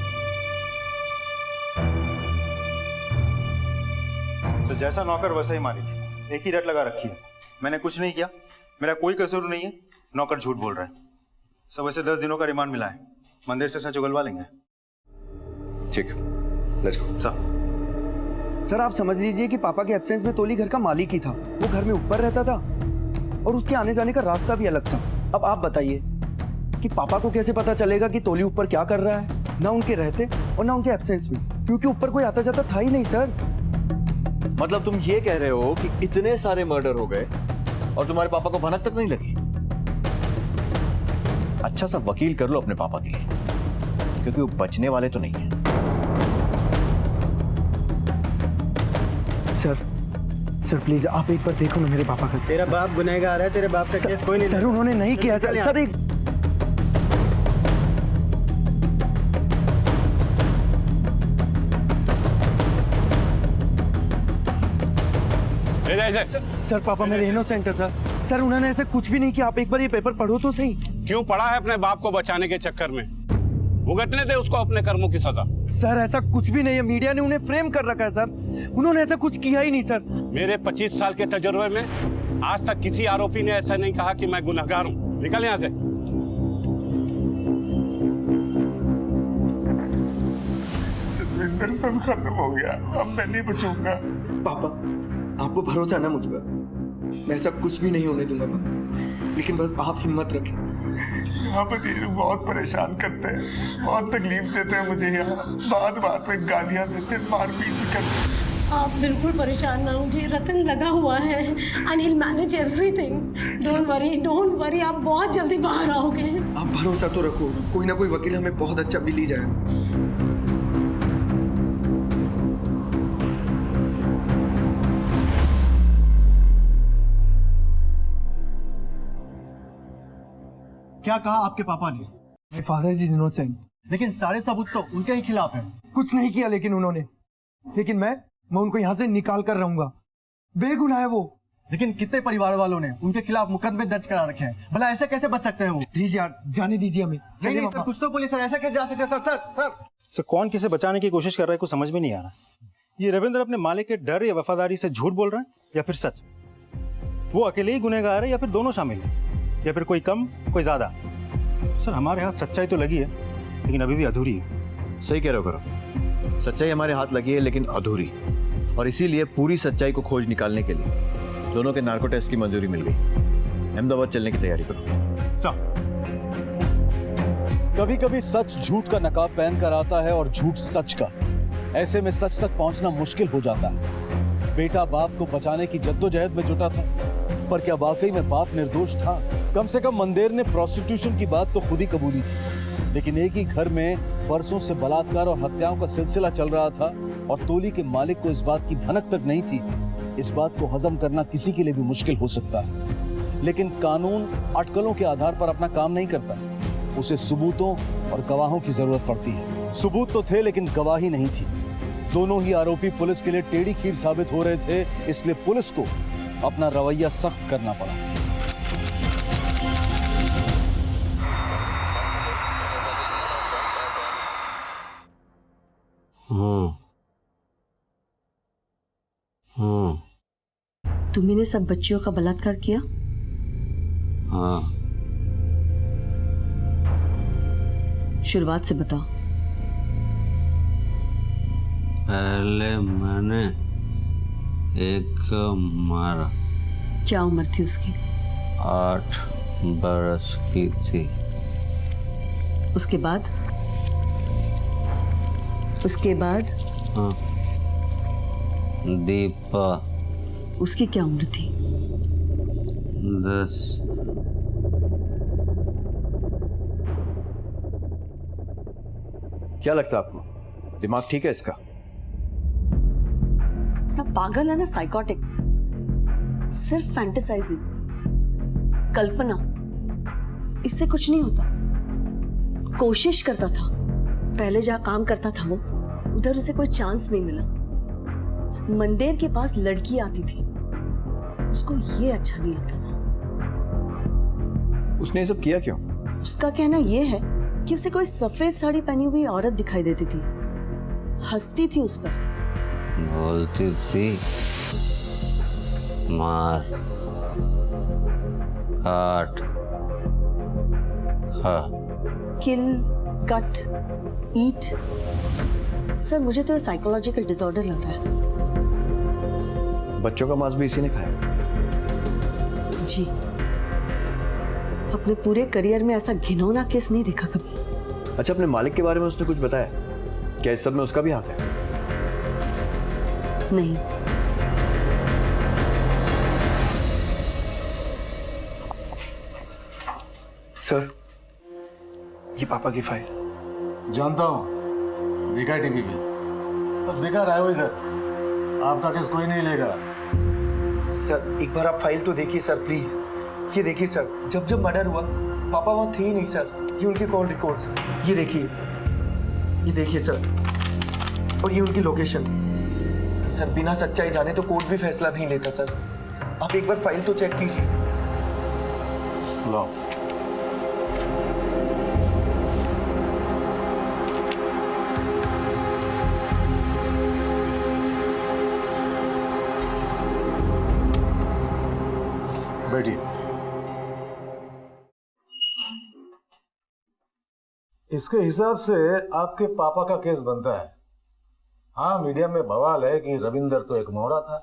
तो जैसा नौकर वैसा ही मालिक, एक ही रट लगा रखी है। मैंने कुछ नहीं किया, मेरा कोई कसूर नहीं है, नौकर झूठ बोल रहा है। सब वैसे 10 दिनों का रिमांड मिला है, मंदिर से सच उगलवा लेंगे।
ठीक है, लेट्स गो।
सर आप समझ लीजिए कि पापा के एब्सेंस में तोली घर का मालिक ही था। वो घर में ऊपर रहता था और उसके आने जाने का रास्ता भी अलग था। अब आप बताइए कि पापा को कैसे पता चलेगा कि तोली ऊपर क्या कर रहा है, ना उनके रहते और ना उनके एब्सेंस में, क्योंकि ऊपर कोई आता जाता था ही नहीं। सर
मतलब तुम ये कह रहे हो कि इतने सारे मर्डर हो गए और तुम्हारे पापा को भनक तक नहीं लगी? अच्छा सा वकील कर लो अपने पापा के लिए, क्योंकि वो बचने वाले तो नहीं है।
सर प्लीज आप एक बार देखो ना मेरे पापा का।
तेरा बाप गुनहगार है, तेरे बाप का केस कोई नहीं।
सर उन्होंने नहीं किया। सर एक सर पापा मेरे इनोसेंट है सर। सर उन्होंने ऐसे कुछ भी नहीं किया। आप एक बार ये पेपर पढ़ो तो सही।
क्यों पढ़ा है अपने बाप को बचाने के चक्कर में? भुगतने दे उसको अपने कर्मों की सजा।
सर ऐसा कुछ भी नहीं है, मीडिया ने उन्हें फ्रेम कर रखा है सर। उन्होंने ऐसा कुछ किया ही नहीं सर।
मेरे 25 साल के तजुर्बे में आज तक किसी आरोपी ने ऐसा नहीं कहा कि मैं गुनहगार हूँ। निकल यहाँ से।
जसविंदर सब खत्म हो गया, अब मैं नहीं बचूंगा।
पापा आपको भरोसा है ना मुझ पर? मैं ऐसा कुछ भी नहीं होने दूंगा पापा, लेकिन बस आप हिम्मत रखें।
यहाँ पर ये लोग बहुत परेशान करते हैं, बहुत तकलीफ देते हैं मुझे। यहाँ बात बात में गालियाँ देते, मारपीट भी करते हैं।
आप बिल्कुल परेशान ना होइए, रतन लगा हुआ है and he'll manage everything. Don't worry, आप बहुत जल्दी बाहर आओगे।
आप भरोसा तो रखो, कोई ना कोई वकील हमें बहुत अच्छा बिल ही जाएगा।
क्या कहा आपके पापा ने?
My father is innocent.
लेकिन सारे सबूत तो उनके ही खिलाफ हैं।
कुछ नहीं किया लेकिन उन्होंने, लेकिन मैं उनको यहाँ से निकाल कर रहूंगा। बेगुनाह है वो।
लेकिन कितने परिवार वालों ने उनके खिलाफ मुकदमे दर्ज करा रखे हैं? भला ऐसे कैसे बच सकते हैं वो?
प्लीज यार जाने दीजिए हमें।
नहीं सर, कुछ तो बोलिए सर, ऐसा कैसे जा सकते हैं? सर कौन किसे बचाने की कोशिश कर रहा है कुछ समझ में नहीं आ रहा। ये रविंद्र अपने मालिक के डर या वफादारी से झूठ बोल रहा है या फिर सच? वो अकेले ही गुनहगार है या फिर दोनों शामिल है, या फिर कोई कम कोई ज्यादा? सर हमारे हाथ सच्चाई तो लगी है लेकिन अभी भी अधूरी है।
सही कह रहे हो गौरव, सच्चाई हमारे हाथ लगी है लेकिन अधूरी, और इसीलिए पूरी सच्चाई को खोज निकालने के लिए दोनों के नार्को टेस्ट की मंजूरी मिल गई। अहमदाबाद चलने की तैयारी करो।
कभी कभी सच झूठ का नकाब पहन कर आता है और झूठ सच का। ऐसे में सच तक पहुंचना मुश्किल हो जाता है। बेटा बाप को बचाने की जद्दोजहद में जुटा था, पर क्या वाकई में बाप निर्दोष था? कम से कम मंदेर ने प्रोस्टिट्यूशन की बात तो खुद ही कबूली थी, लेकिन एक ही घर में बरसों से बलात्कार और हत्याओं का सिलसिला चल रहा था और तोली के मालिक को इस बात की भनक तक नहीं थी। इस बात को हजम करना किसी के लिए भी मुश्किल हो सकता है, लेकिन कानून अटकलों के आधार पर अपना काम नहीं करता। उसे सबूतों और गवाहों की जरूरत पड़ती है। सबूत तो थे लेकिन गवाही नहीं थी। दोनों ही आरोपी पुलिस के लिए टेढ़ी खीर साबित हो रहे थे, इसलिए पुलिस को अपना रवैया सख्त करना पड़ा।
तुम्ही ने सब बच्चियों का बलात्कार किया?
हाँ।
शुरुआत से बताओ।
पहले मैंने एक मारा।
क्या उम्र थी उसकी?
8 बरस की थी।
उसके बाद?
हाँ, दीपा।
उसकी क्या उम्र थी?
10।
क्या लगता है आपको, दिमाग ठीक है इसका?
सब पागल है ना, साइकोटिक। सिर्फ फैंटेसाइजिंग, कल्पना, इससे कुछ नहीं होता। कोशिश करता था। पहले जहाँ काम करता था वो, उधर उसे कोई चांस नहीं मिला। मंदिर के पास लड़की आती थी, उसको ये अच्छा नहीं लगता था।
उसने ये सब किया क्यों?
उसका कहना ये है कि उसे कोई सफेद साड़ी पहनी हुई औरत दिखाई देती थी, हंसती थी उस पर,
बोलती थी मार काट खा।
किल, कट, ईट। सर मुझे तो साइकोलॉजिकल डिसऑर्डर लग रहा है।
बच्चों का मांस भी इसी ने खाया?
जी, अपने पूरे करियर में ऐसा घिनौना केस नहीं देखा कभी।
अच्छा, अपने मालिक के बारे में उसने कुछ बताया? क्या इस सब में उसका भी हाथ है?
नहीं।
सर, ये पापा की फाइल।
जानता हूँ, देखा है टीवी पे। अब बेकार आए हो इधर, आपका केस कोई नहीं लेगा।
सर एक बार आप फाइल तो देखिए सर प्लीज। ये देखिए सर, जब जब मर्डर हुआ पापा वहाँ थे ही नहीं सर। ये उनके कॉल रिकॉर्ड्स, ये देखिए सर, और ये उनकी लोकेशन। सर बिना सच्चाई जाने तो कोर्ट भी फैसला नहीं लेता सर। आप एक बार फाइल तो चेक कीजिए।
लो। बैठिए। इसके हिसाब से आपके पापा का केस बनता है। हाँ, मीडिया में बवाल है कि रविंदर तो एक मोहरा था,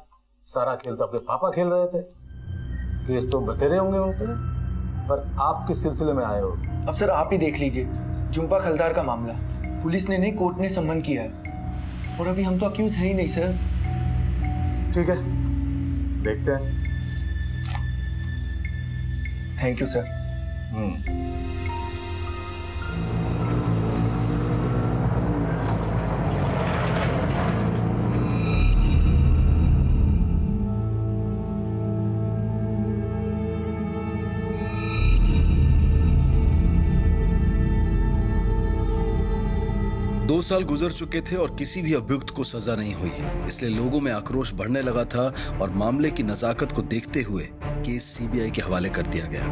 सारा खेल तो आपके पापा खेल रहे थे। केस तो बतेरे होंगे उन पे, पर आप किस सिलसिले में आए हो?
अब सर आप ही देख लीजिए, जुम्पा खलदार का मामला पुलिस ने नहीं, कोर्ट ने सम्मन किया है, और अभी हम तो अक्यूज है ही नहीं सर।
ठीक है, देखते हैं।
Thank you sir.
2 साल गुजर चुके थे और किसी भी अभियुक्त को सजा नहीं हुई, इसलिए लोगों में आक्रोश बढ़ने लगा था और मामले की नजाकत को देखते हुए केस सीबीआई के हवाले कर दिया गया।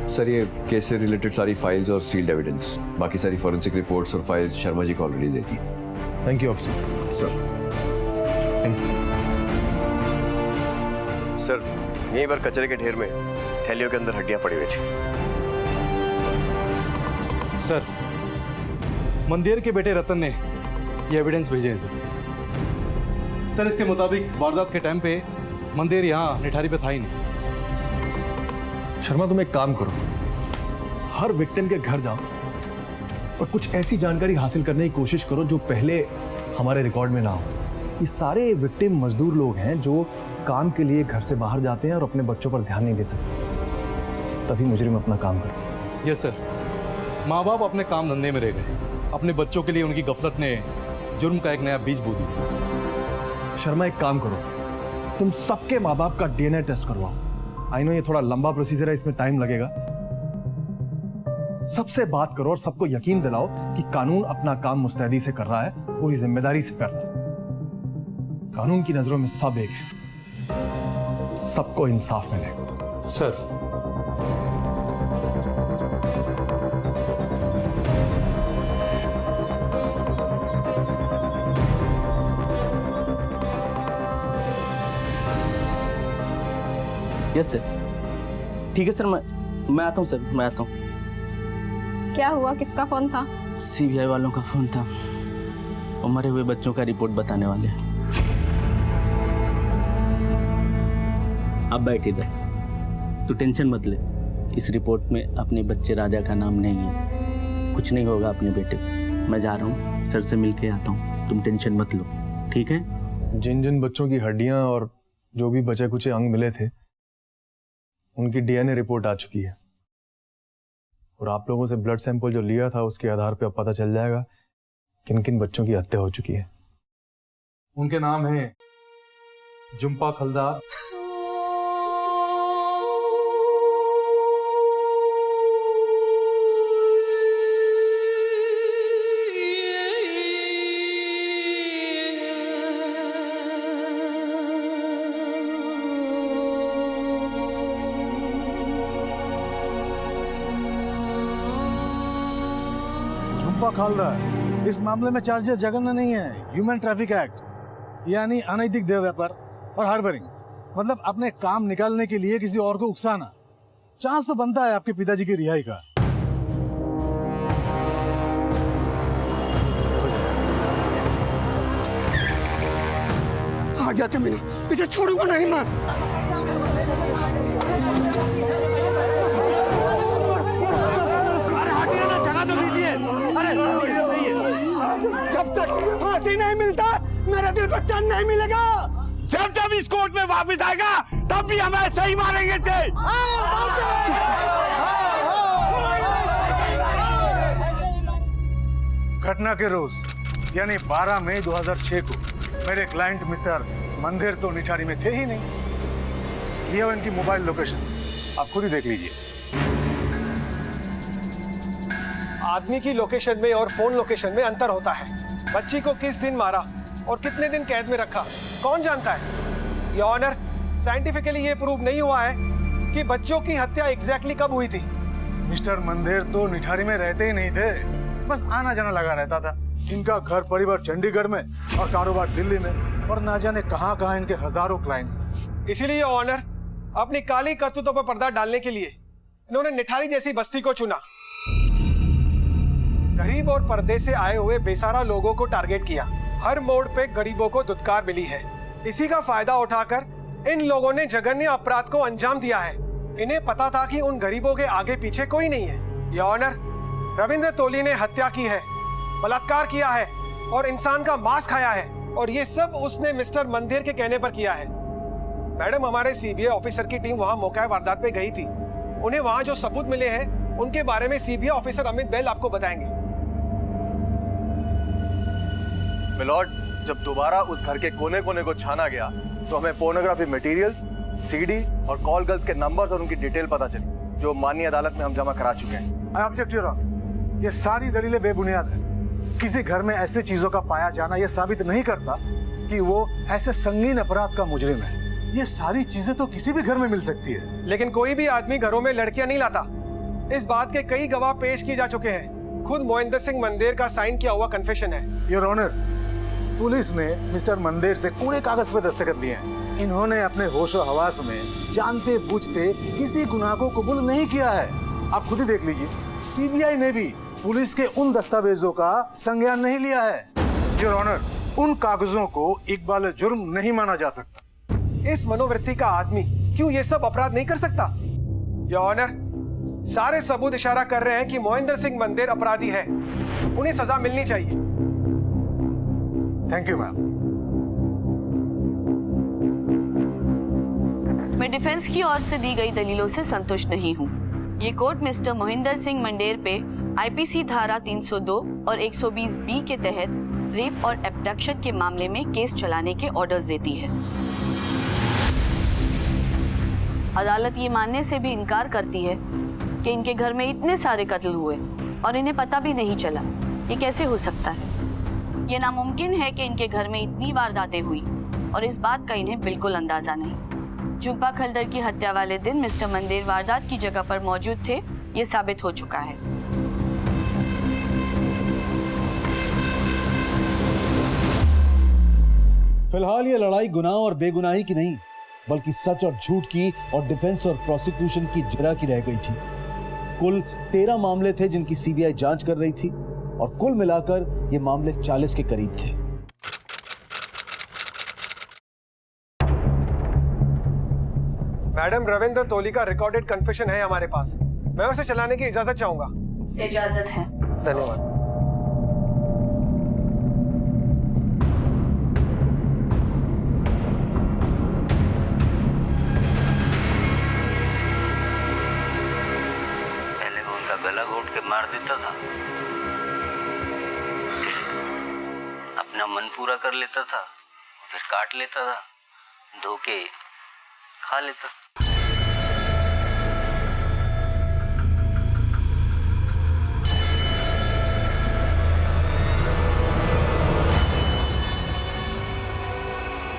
सर, ये केस से रिलेटेड सारी फाइल्स और सील्ड एविडेंस, बाकी सारी फॉरेंसिक रिपोर्ट्स और फाइल्स शर्मा जी को already they the.
Thank you officer. Sir thank you.
Sir, यहीं पर कचरे के ढेर में थैलियों के अंदर हड्डियां पड़ी हुई थी।
सर, मंदिर के बेटे रतन ने ये एविडेंस भेजे हैं सर। सर, इसके मुताबिक वारदात के टाइम पे मंदिर यहाँ निठारी पे था ही नहीं।
शर्मा, तुम एक काम करो, हर विक्टिम के घर जाओ और कुछ ऐसी जानकारी हासिल करने की कोशिश करो जो पहले हमारे रिकॉर्ड में ना हो। ये सारे विक्टिम मजदूर लोग हैं जो काम के लिए घर से बाहर जाते हैं और अपने बच्चों पर ध्यान नहीं दे सकते, तभी मुजरिम अपना काम करे।
यस सर, माँ बाप अपने काम धंधे में रह गए, अपने बच्चों के लिए उनकी गफलत ने जुर्म का एक नया बीज बो दिया।
शर्मा, एक काम करो, तुम सबके माँ बाप का डीएनए टेस्ट करवाओ। आई नो ये थोड़ा लंबा प्रोसीजर है, इसमें टाइम लगेगा। सबसे बात करो और सबको यकीन दिलाओ कि कानून अपना काम मुस्तैदी से कर रहा है, पूरी जिम्मेदारी से कर रहा है। कानून की नजरों में सब एक है, सबको इंसाफ मिलेगा।
सर,
यस सर, ठीक है सर, मैं आता हूँ सर, मैं आता हूँ।
क्या हुआ, किसका फोन था?
सीबीआई वालों का फोन था, और मरे हुए बच्चों का रिपोर्ट बताने वाले हैं। अब बैठ इधर, तू टेंशन मत ले, इस रिपोर्ट में अपने बच्चे राजा का नाम नहीं है, कुछ नहीं होगा अपने बेटे को। मैं जा रहा हूँ, सर से मिल के आता हूँ, तुम टेंशन मत लो, ठीक है?
जिन जिन बच्चों की हड्डियां और जो भी बचे कुचे अंग मिले थे, उनकी डीएनए रिपोर्ट आ चुकी है, और आप लोगों से ब्लड सैंपल जो लिया था उसके आधार पर अब पता चल जाएगा किन किन बच्चों की हत्या हो चुकी है।
उनके नाम है
जुम्पा खलदार,
झुम्पा खालदार, इस मामले में चार्जेस जघन्य नहीं है। ह्यूमन ट्रैफिक एक्ट यानी अनैतिक देह व्यापार और हार्बरिंग, मतलब अपने काम निकालने के लिए किसी और को उकसाना। चांस तो बनता है आपके पिताजी की रिहाई का।
आ गया क्या मैंने, इसे छोड़ूंगा नहीं मैं।
अरे हटिए ना, जगह तो दीजिए। अरे
जब तक फांसी नहीं मिलता मेरे दिल को चैन नहीं मिलेगा।
जब जब इस कोर्ट में वापस आएगा तब भी हम ऐसे ही मारेंगे इसे।
घटना के रोज यानी 12 मई 2006 को मेरे क्लाइंट मिस्टर मंदिर तो निठारी में थे ही नहीं। ये इनकी मोबाइल लोकेशंस, आप खुद ही देख लीजिए।
आदमी की लोकेशन में और फोन लोकेशन में अंतर होता है। बच्ची को किस दिन मारा और कितने दिन कैद में रखा कौन जानता है। योर ऑनर, साइंटिफिकली ये प्रूव नहीं हुआ है कि बच्चों की हत्या एग्जैक्टली कब हुई थी।
मिस्टर मंदिर तो निठारी में रहते ही नहीं थे, बस आना जाना लगा रहता था। इनका घर परिवार चंडीगढ़ में और कारोबार दिल्ली में, और ना जाने कहां कहां इनके हजारों क्लाइंट्स।
इसीलिए ऑनर, अपनी काली करतूतों पर पर्दा डालने के लिए इन्होंने निठारी जैसी बस्ती को चुना। गरीब और परदेश से आए हुए बेसहारा लोगों को टारगेट किया। हर मोड़ पे गरीबों को धुतकार मिली है। इसी का फायदा उठाकर इन लोगों ने जघन्य अपराध को अंजाम दिया है। इन्हें पता था कि उन गरीबों के आगे पीछे कोई नहीं है। योर ऑनर, रविंद्र तोली ने हत्या की है, बलात्कार किया है और इंसान का मांस खाया है, और ये सब उसने मिस्टर मंदिर के कहने पर किया है। मैडम, हमारे सीबीआई ऑफिसर की टीम वहां मौका वारदात पे गई थी। उन्हें वहां जो सबूत मिले हैं उनके बारे में सीबीआई ऑफिसर अमित बैल आपको बताएंगे।
मिलॉर्ड, जब दोबारा उस घर के कोने कोने को छाना गया तो हमें पोर्नोग्राफी मटेरियल, सीडी और कॉल गर्ल्स के नंबर्स और उनकी डिटेल पता चली, जो माननीय अदालत में हम जमा करा चुके हैं।
आई ऑब्जेक्ट योर ऑनर, ये सारी दलीलें बेबुनियाद है। किसी घर में ऐसे चीजों का पाया जाना यह साबित नहीं करता कि वो ऐसे संगीन अपराध का मुजरिम है। ये सारी चीजें तो किसी भी घर में मिल सकती है।
लेकिन कोई भी आदमी घरों में लड़कियां नहीं लाता। इस बात के कई गवाह पेश किए जा चुके हैं। खुद मोहिंदर सिंह मंदिर का साइन किया हुआ कन्फेशन है।
योर ऑनर, पुलिस ने मिस्टर मंदिर से पूरे कागज पर दस्तखत लिए हैं। इन्होंने अपने होशो हवास में जानते बूझते किसी गुनाह को कबूल नहीं किया है। आप खुद ही देख लीजिए, सीबीआई ने भी पुलिस के उन दस्तावेजों का संज्ञान नहीं लिया है। योर ऑनर, उन कागजों को इकबाल जुर्म नहीं माना जा सकता।
इस मनोवृत्ति का आदमी क्यों ये सब अपराध नहीं कर सकता? योर ऑनर, सारे सबूत इशारा कर रहे हैं कि मोहिंदर सिंह मंदिर अपराधी है। उन्हें सजा मिलनी चाहिए।
Thank you ma'am.
मैं डिफेंस की ओर से दी गई दलीलों से संतुष्ट नहीं हूँ। ये कोर्ट मिस्टर मोहिंदर सिंह मंडेर पे आईपीसी धारा 302 और 120 बी के तहत रेप और एब्डक्शन के मामले में केस चलाने के ऑर्डर्स देती है। अदालत ये मानने से भी इनकार करती है कि इनके घर में इतने सारे कत्ल हुए और इन्हें पता भी नहीं चला। ये कैसे हो सकता है? ये नामुमकिन है कि इनके घर में इतनी वारदातें हुई और इस बात का इन्हें बिल्कुल अंदाजा नहीं। जुम्पा खलदर की हत्या वाले दिन मिस्टर मंदिर वारदात की जगह पर मौजूद थे, ये साबित हो चुका है।
फिलहाल ये लड़ाई गुनाह और बेगुनाही की नहीं, बल्कि सच और झूठ की और डिफेंस और प्रोसिक्यूशन की जरा की रह गई थी। कुल 13 मामले थे जिनकी सीबीआई जांच कर रही थी, और कुल मिलाकर ये मामले 40 के करीब थे।
मैडम, रविंद्र तोली का रिकॉर्डेड कन्फेशन है हमारे पास। मैं उसे चलाने की इजाजत चाहूंगा।
इजाजत है।
धन्यवाद।
पहले वो उनका गला घोट के मार देता था, अपना मन पूरा कर लेता था, फिर काट लेता था। धोखे खा लेता।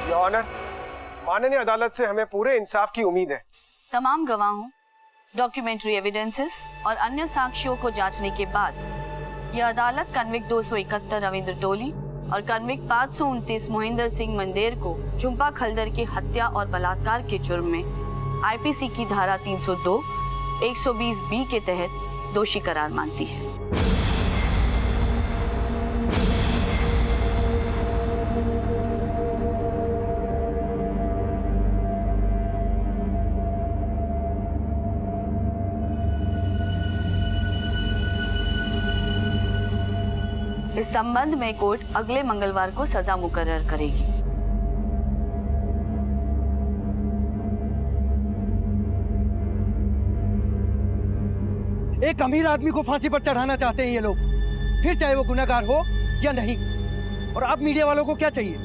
योर ऑनर, माननीय अदालत से हमें पूरे इंसाफ की उम्मीद है।
तमाम गवाहों, डॉक्यूमेंट्री एविडेंसेस और अन्य साक्ष्यों को जांचने के बाद यह अदालत कन्विक्ट 271 रविंद्र टोली और कन्विक्ट 529 मोहिंदर सिंह मंदेर को झुम्पा खलदर की हत्या और बलात्कार के जुर्म में आईपीसी की धारा 302, 120 बी के तहत दोषी करार मानती है। इस संबंध में कोर्ट अगले मंगलवार को सजा मुकर्रर करेगी।
एक अमीर आदमी को फांसी पर चढ़ाना चाहते हैं ये लोग, फिर चाहे वो गुनहगार हो या नहीं। और आप मीडिया वालों को क्या चाहिए?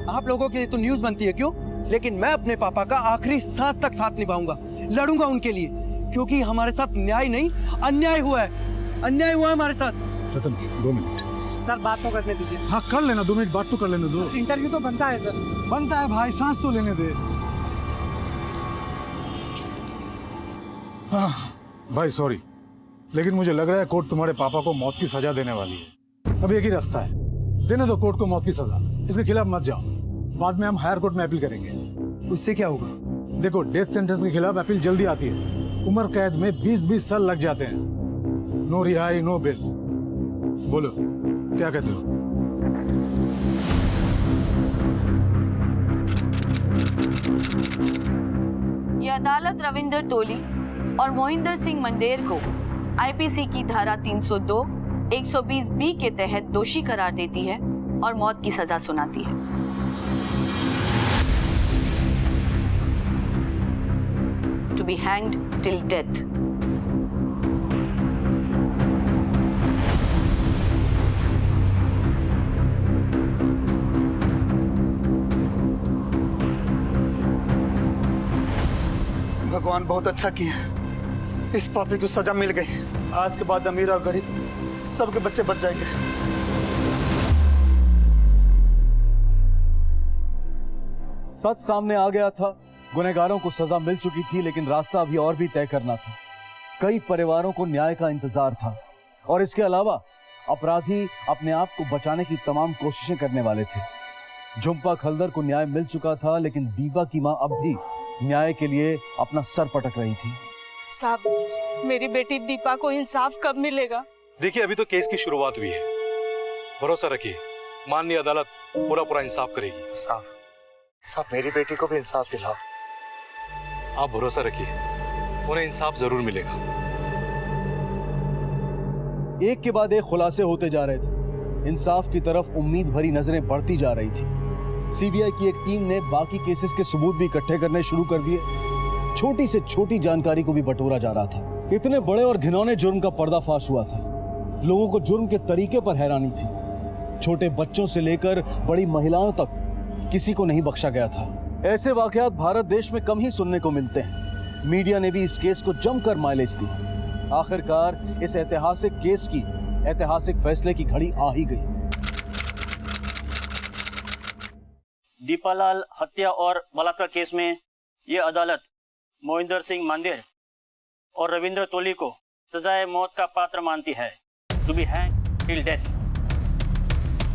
आप लोगों के लिए तो न्यूज़ बनती है, क्यों? लेकिन मैं अपने पापा का आखिरी सांस तक साथ निभाऊंगा, लड़ूंगा उनके लिए, क्योंकि हमारे साथ न्याय नहीं अन्याय हुआ है। अन्याय हुआ है हमारे साथ।
रतन 2 मिनट
सर, बात तो करने दीजिए।
हाँ कर लेना, 2 मिनट बात तो कर लेने दो।
इंटरव्यू तो बनता है सर।
बनता है भाई, सांस तो लेने दे। हाँ भाई सॉरी, लेकिन मुझे लग रहा है कोर्ट तुम्हारे पापा को मौत की सजा देने वाली है। अब एक ही रास्ता है, देने दो कोर्ट को मौत की सजा। इसके खिलाफ मत जाओ, बाद में हम हायर कोर्ट में अपील करेंगे।
उससे क्या होगा?
देखो, डेथ सेंटेंस के खिलाफ अपील जल्दी आती है, उम्र कैद में 20-20 साल लग जाते हैं। नो रिहाई नो बेल। बोलो क्या कहते हो?
यह अदालत रविंद्र टोली और मोहिंदर सिंह मंदेर को आईपीसी की धारा 302, 120 बी के तहत दोषी करार देती है और मौत की सजा सुनाती है। To be hanged till death.
भगवान बहुत अच्छा किया, इस पापी को सजा मिल गई। आज के बाद अमीर और गरीब सबके बच्चे बच जाएंगे।
सच सामने आ गया था, गुनहगारों को सजा मिल चुकी थी, लेकिन रास्ता अभी और भी तय करना था। कई परिवारों को न्याय का इंतजार था और इसके अलावा अपराधी अपने आप को बचाने की तमाम कोशिशें करने वाले थे। झुम्पा खलदर को न्याय मिल चुका था, लेकिन दीपा की मां अब भी न्याय के लिए अपना सर पटक रही थी।
साहब, मेरी बेटी दीपा को इंसाफ कब मिलेगा?
देखिए, अभी तो केस की शुरुआत हुई है, भरोसा रखिए, माननीय अदालत पूरा इंसाफ करेगी।
साहब मेरी बेटी को भी इंसाफ दिलाओ।
आप भरोसा रखिए, उन्हें इंसाफ जरूर मिलेगा।
एक के बाद एक खुलासे होते जा रहे थे। इंसाफ की तरफ उम्मीद भरी नजरें बढ़ती जा रही थी। सीबीआई की एक टीम ने बाकी केसेस के सबूत भी इकट्ठे करने शुरू कर दिए। छोटी से छोटी जानकारी को भी बटोरा जा रहा था। इतने बड़े और घिनौने जुर्म का पर्दाफाश हुआ था। लोगों को जुर्म के तरीके पर हैरानी थी। छोटे बच्चों से लेकर बड़ी महिलाओं तक किसी को नहीं बख्शा गया था। ऐसे वाकयात भारत देश में कम ही सुनने को मिलते हैं। मीडिया ने भी इस केस को जमकर माइलेज दी। आखिरकार इस ऐतिहासिक केस की ऐतिहासिक फैसले की घड़ी आ ही गई।
दीपालाल हत्या और बलात्कार केस में ये अदालत मोहिंदर सिंह मंदेर और रविंद्र तोली को सजाए मौत का पात्र मानती है, to be hanged till death.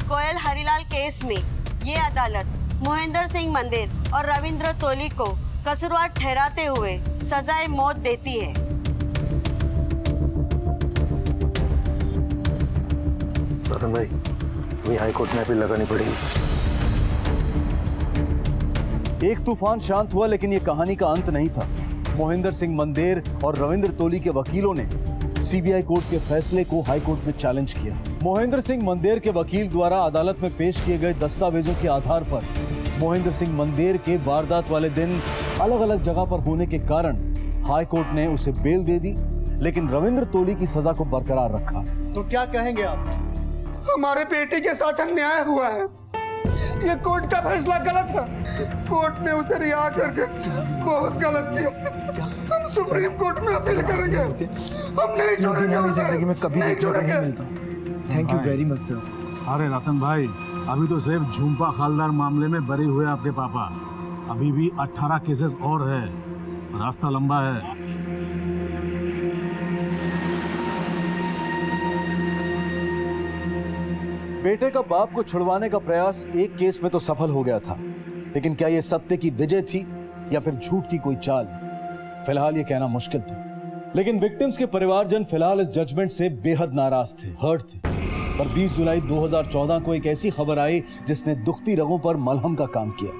Koyal Harilal case में ये अदालत मोहिंदर सिंह मंदेर और रविंद्र तोली को कसूरवार ठहराते हुए सजाए मौत देती है।
रतन भाई, ये हाई कोर्ट में अपील लगानी पड़ेगी।
एक तूफान शांत हुआ, लेकिन ये कहानी का अंत नहीं था। मोहिंदर सिंह मंदेर और रविंद्र तोली के वकीलों ने सीबीआई कोर्ट के फैसले को हाई कोर्ट में चैलेंज किया। मोहिंदर सिंह मंदेर के वकील द्वारा अदालत में पेश किए गए दस्तावेजों के आधार पर मोहिंदर सिंह मंदेर के वारदात वाले दिन अलग अलग जगह पर होने के कारण हाई कोर्ट ने उसे बेल दे दी, लेकिन रविंद्र तोली की सजा को बरकरार रखा।
तो क्या कहेंगे आप? हमारे बेटे के साथ अन्याय हुआ है।
ये कोर्ट का फैसला गलत है। कोर्ट ने उसे रिहा करके बहुत गलत किया। हम सुप्रीम कोर्ट में अपील करेंगे। हम नहीं छोड़ेंगे उसे, नहीं छोड़ेंगे।
Thank you very much sir.
अरे रतन भाई, अभी तो सिर्फ झुम्पा खालदार मामले में बरी हुए आपके पापा। अभी भी 18 केसेस और है, रास्ता लंबा है।
बेटे का बाप को छुड़वाने का प्रयास एक केस में तो सफल हो गया था, लेकिन क्या यह सत्य की विजय थी या फिर झूठ की कोई चाल? फिलहाल यह कहना मुश्किल था। लेकिन विक्टिम्स के परिवारजन फिलहाल इस जजमेंट से बेहद नाराज थे, हर्ट थे। पर 20 जुलाई 2014 को एक ऐसी खबर आई जिसने दुखती रगों पर मलहम का काम किया।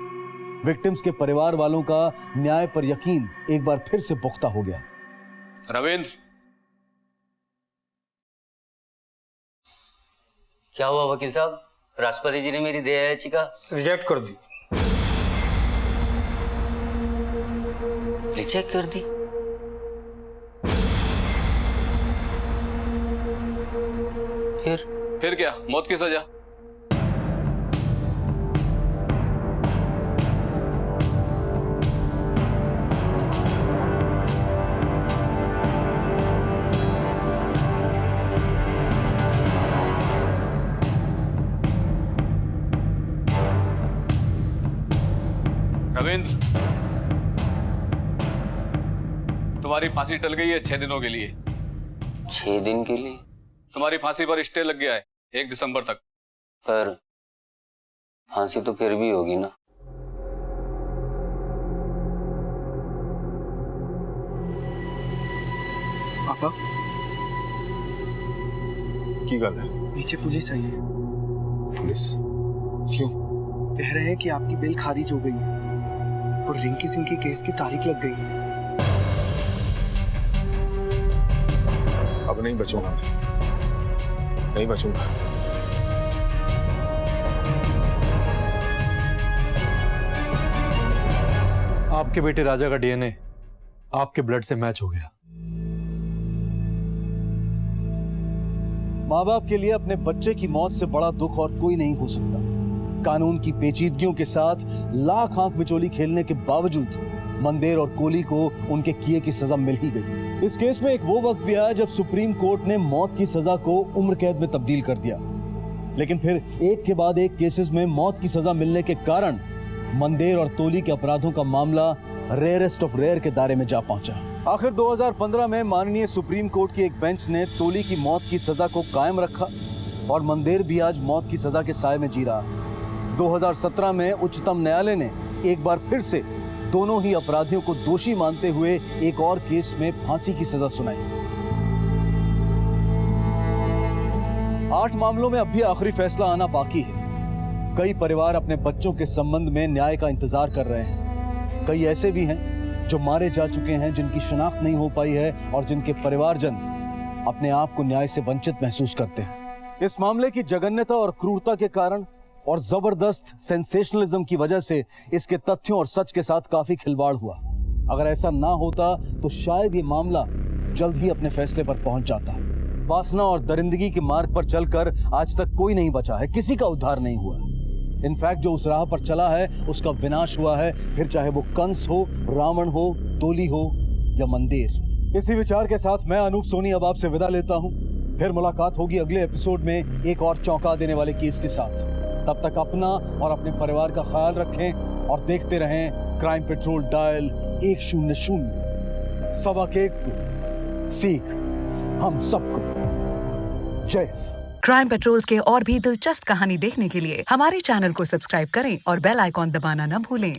विक्टिम्स के परिवार वालों का न्याय पर यकीन एक बार फिर से पुख्ता हो गया।
रविंद्र,
क्या हुआ वकील साहब? राष्ट्रपति जी ने मेरी दया याचिका
रिजेक्ट कर दी।
रिजेक्ट कर दी?
फिर क्या? मौत की सजा। रविंद्र, तुम्हारी फांसी टल गई है 6 दिनों के लिए।
6 दिन के लिए?
तुम्हारी फांसी पर स्टे लग गया है 1 दिसंबर तक।
पर फांसी तो फिर भी होगी ना।
पापा
की गल है?
नीचे पुलिस आई है।
पुलिस? क्यों?
कह रहे हैं कि आपकी बेल खारिज हो गई है और रिंकी सिंह के केस की तारीख लग गई है।
अब नहीं बचूंगा, नहीं बचूंगा।
आपके बेटे राजा का डीएनए आपके ब्लड से मैच हो गया।
माँ बाप के लिए अपने बच्चे की मौत से बड़ा दुख और कोई नहीं हो सकता। कानून की पेचीदगियों के साथ लाख आंख मिचोली खेलने के बावजूद मंदेर और कोहली को उनके किए की सजा मिल ही गई। इस केस में एक वो वक्त भी आया जब सुप्रीम कोर्ट ने मौत की सजा को उम्र कैद में तब्दील कर दिया, लेकिन फिर एक के बाद एक केसेस में मौत की सजा मिलने के कारण मंदेर और तोली के अपराधों का मामला रेयरेस्ट ऑफ रेयर के दायरे में जा पहुंचा। आखिर 2015 में माननीय सुप्रीम कोर्ट की एक बेंच ने तोली की मौत की सजा को कायम रखा और मंदेर भी आज मौत की सजा के साए में जी रहा। 2017 में उच्चतम न्यायालय ने एक बार फिर से दोनों ही अपराधियों को दोषी मानते हुए एक और केस में फांसी की सजा सुनाई। 8 मामलों में अब भी आखिरी फैसला आना बाकी है। कई परिवार अपने बच्चों के संबंध में न्याय का इंतजार कर रहे हैं। कई ऐसे भी हैं जो मारे जा चुके हैं, जिनकी शिनाख्त नहीं हो पाई है और जिनके परिवारजन अपने आप को न्याय से वंचित महसूस करते हैं। इस मामले की जघन्यता और क्रूरता के कारण और जबरदस्त सेंसेशनलिज्म की वजह से इसके तथ्यों और सच के साथ काफी खिलवाड़ हुआ। अगर ऐसा ना होता तो शायद ये मामला जल्द ही अपने फैसले पर पहुंच जाता। वासना और दरिंदगी के मार्ग पर चलकर आज तक कोई नहीं बचा है, किसी का उद्धार नहीं हुआ। इनफैक्ट जो उस राह पर चला है उसका विनाश हुआ है, फिर चाहे वो कंस हो, रावण हो, तोली हो या मंदेर। इसी विचार के साथ मैं अनूप सोनी अब आपसे विदा लेता हूं। फिर मुलाकात होगी अगले एपिसोड में एक और चौंका देने वाले केस के साथ। तब तक अपना और अपने परिवार का ख्याल रखें और देखते रहें क्राइम पेट्रोल डायल 100 सबक एक को सीख हम सबको। जय।
क्राइम पेट्रोल्स के और भी दिलचस्प कहानी देखने के लिए हमारे चैनल को सब्सक्राइब करें और बेल आइकॉन दबाना न भूलें।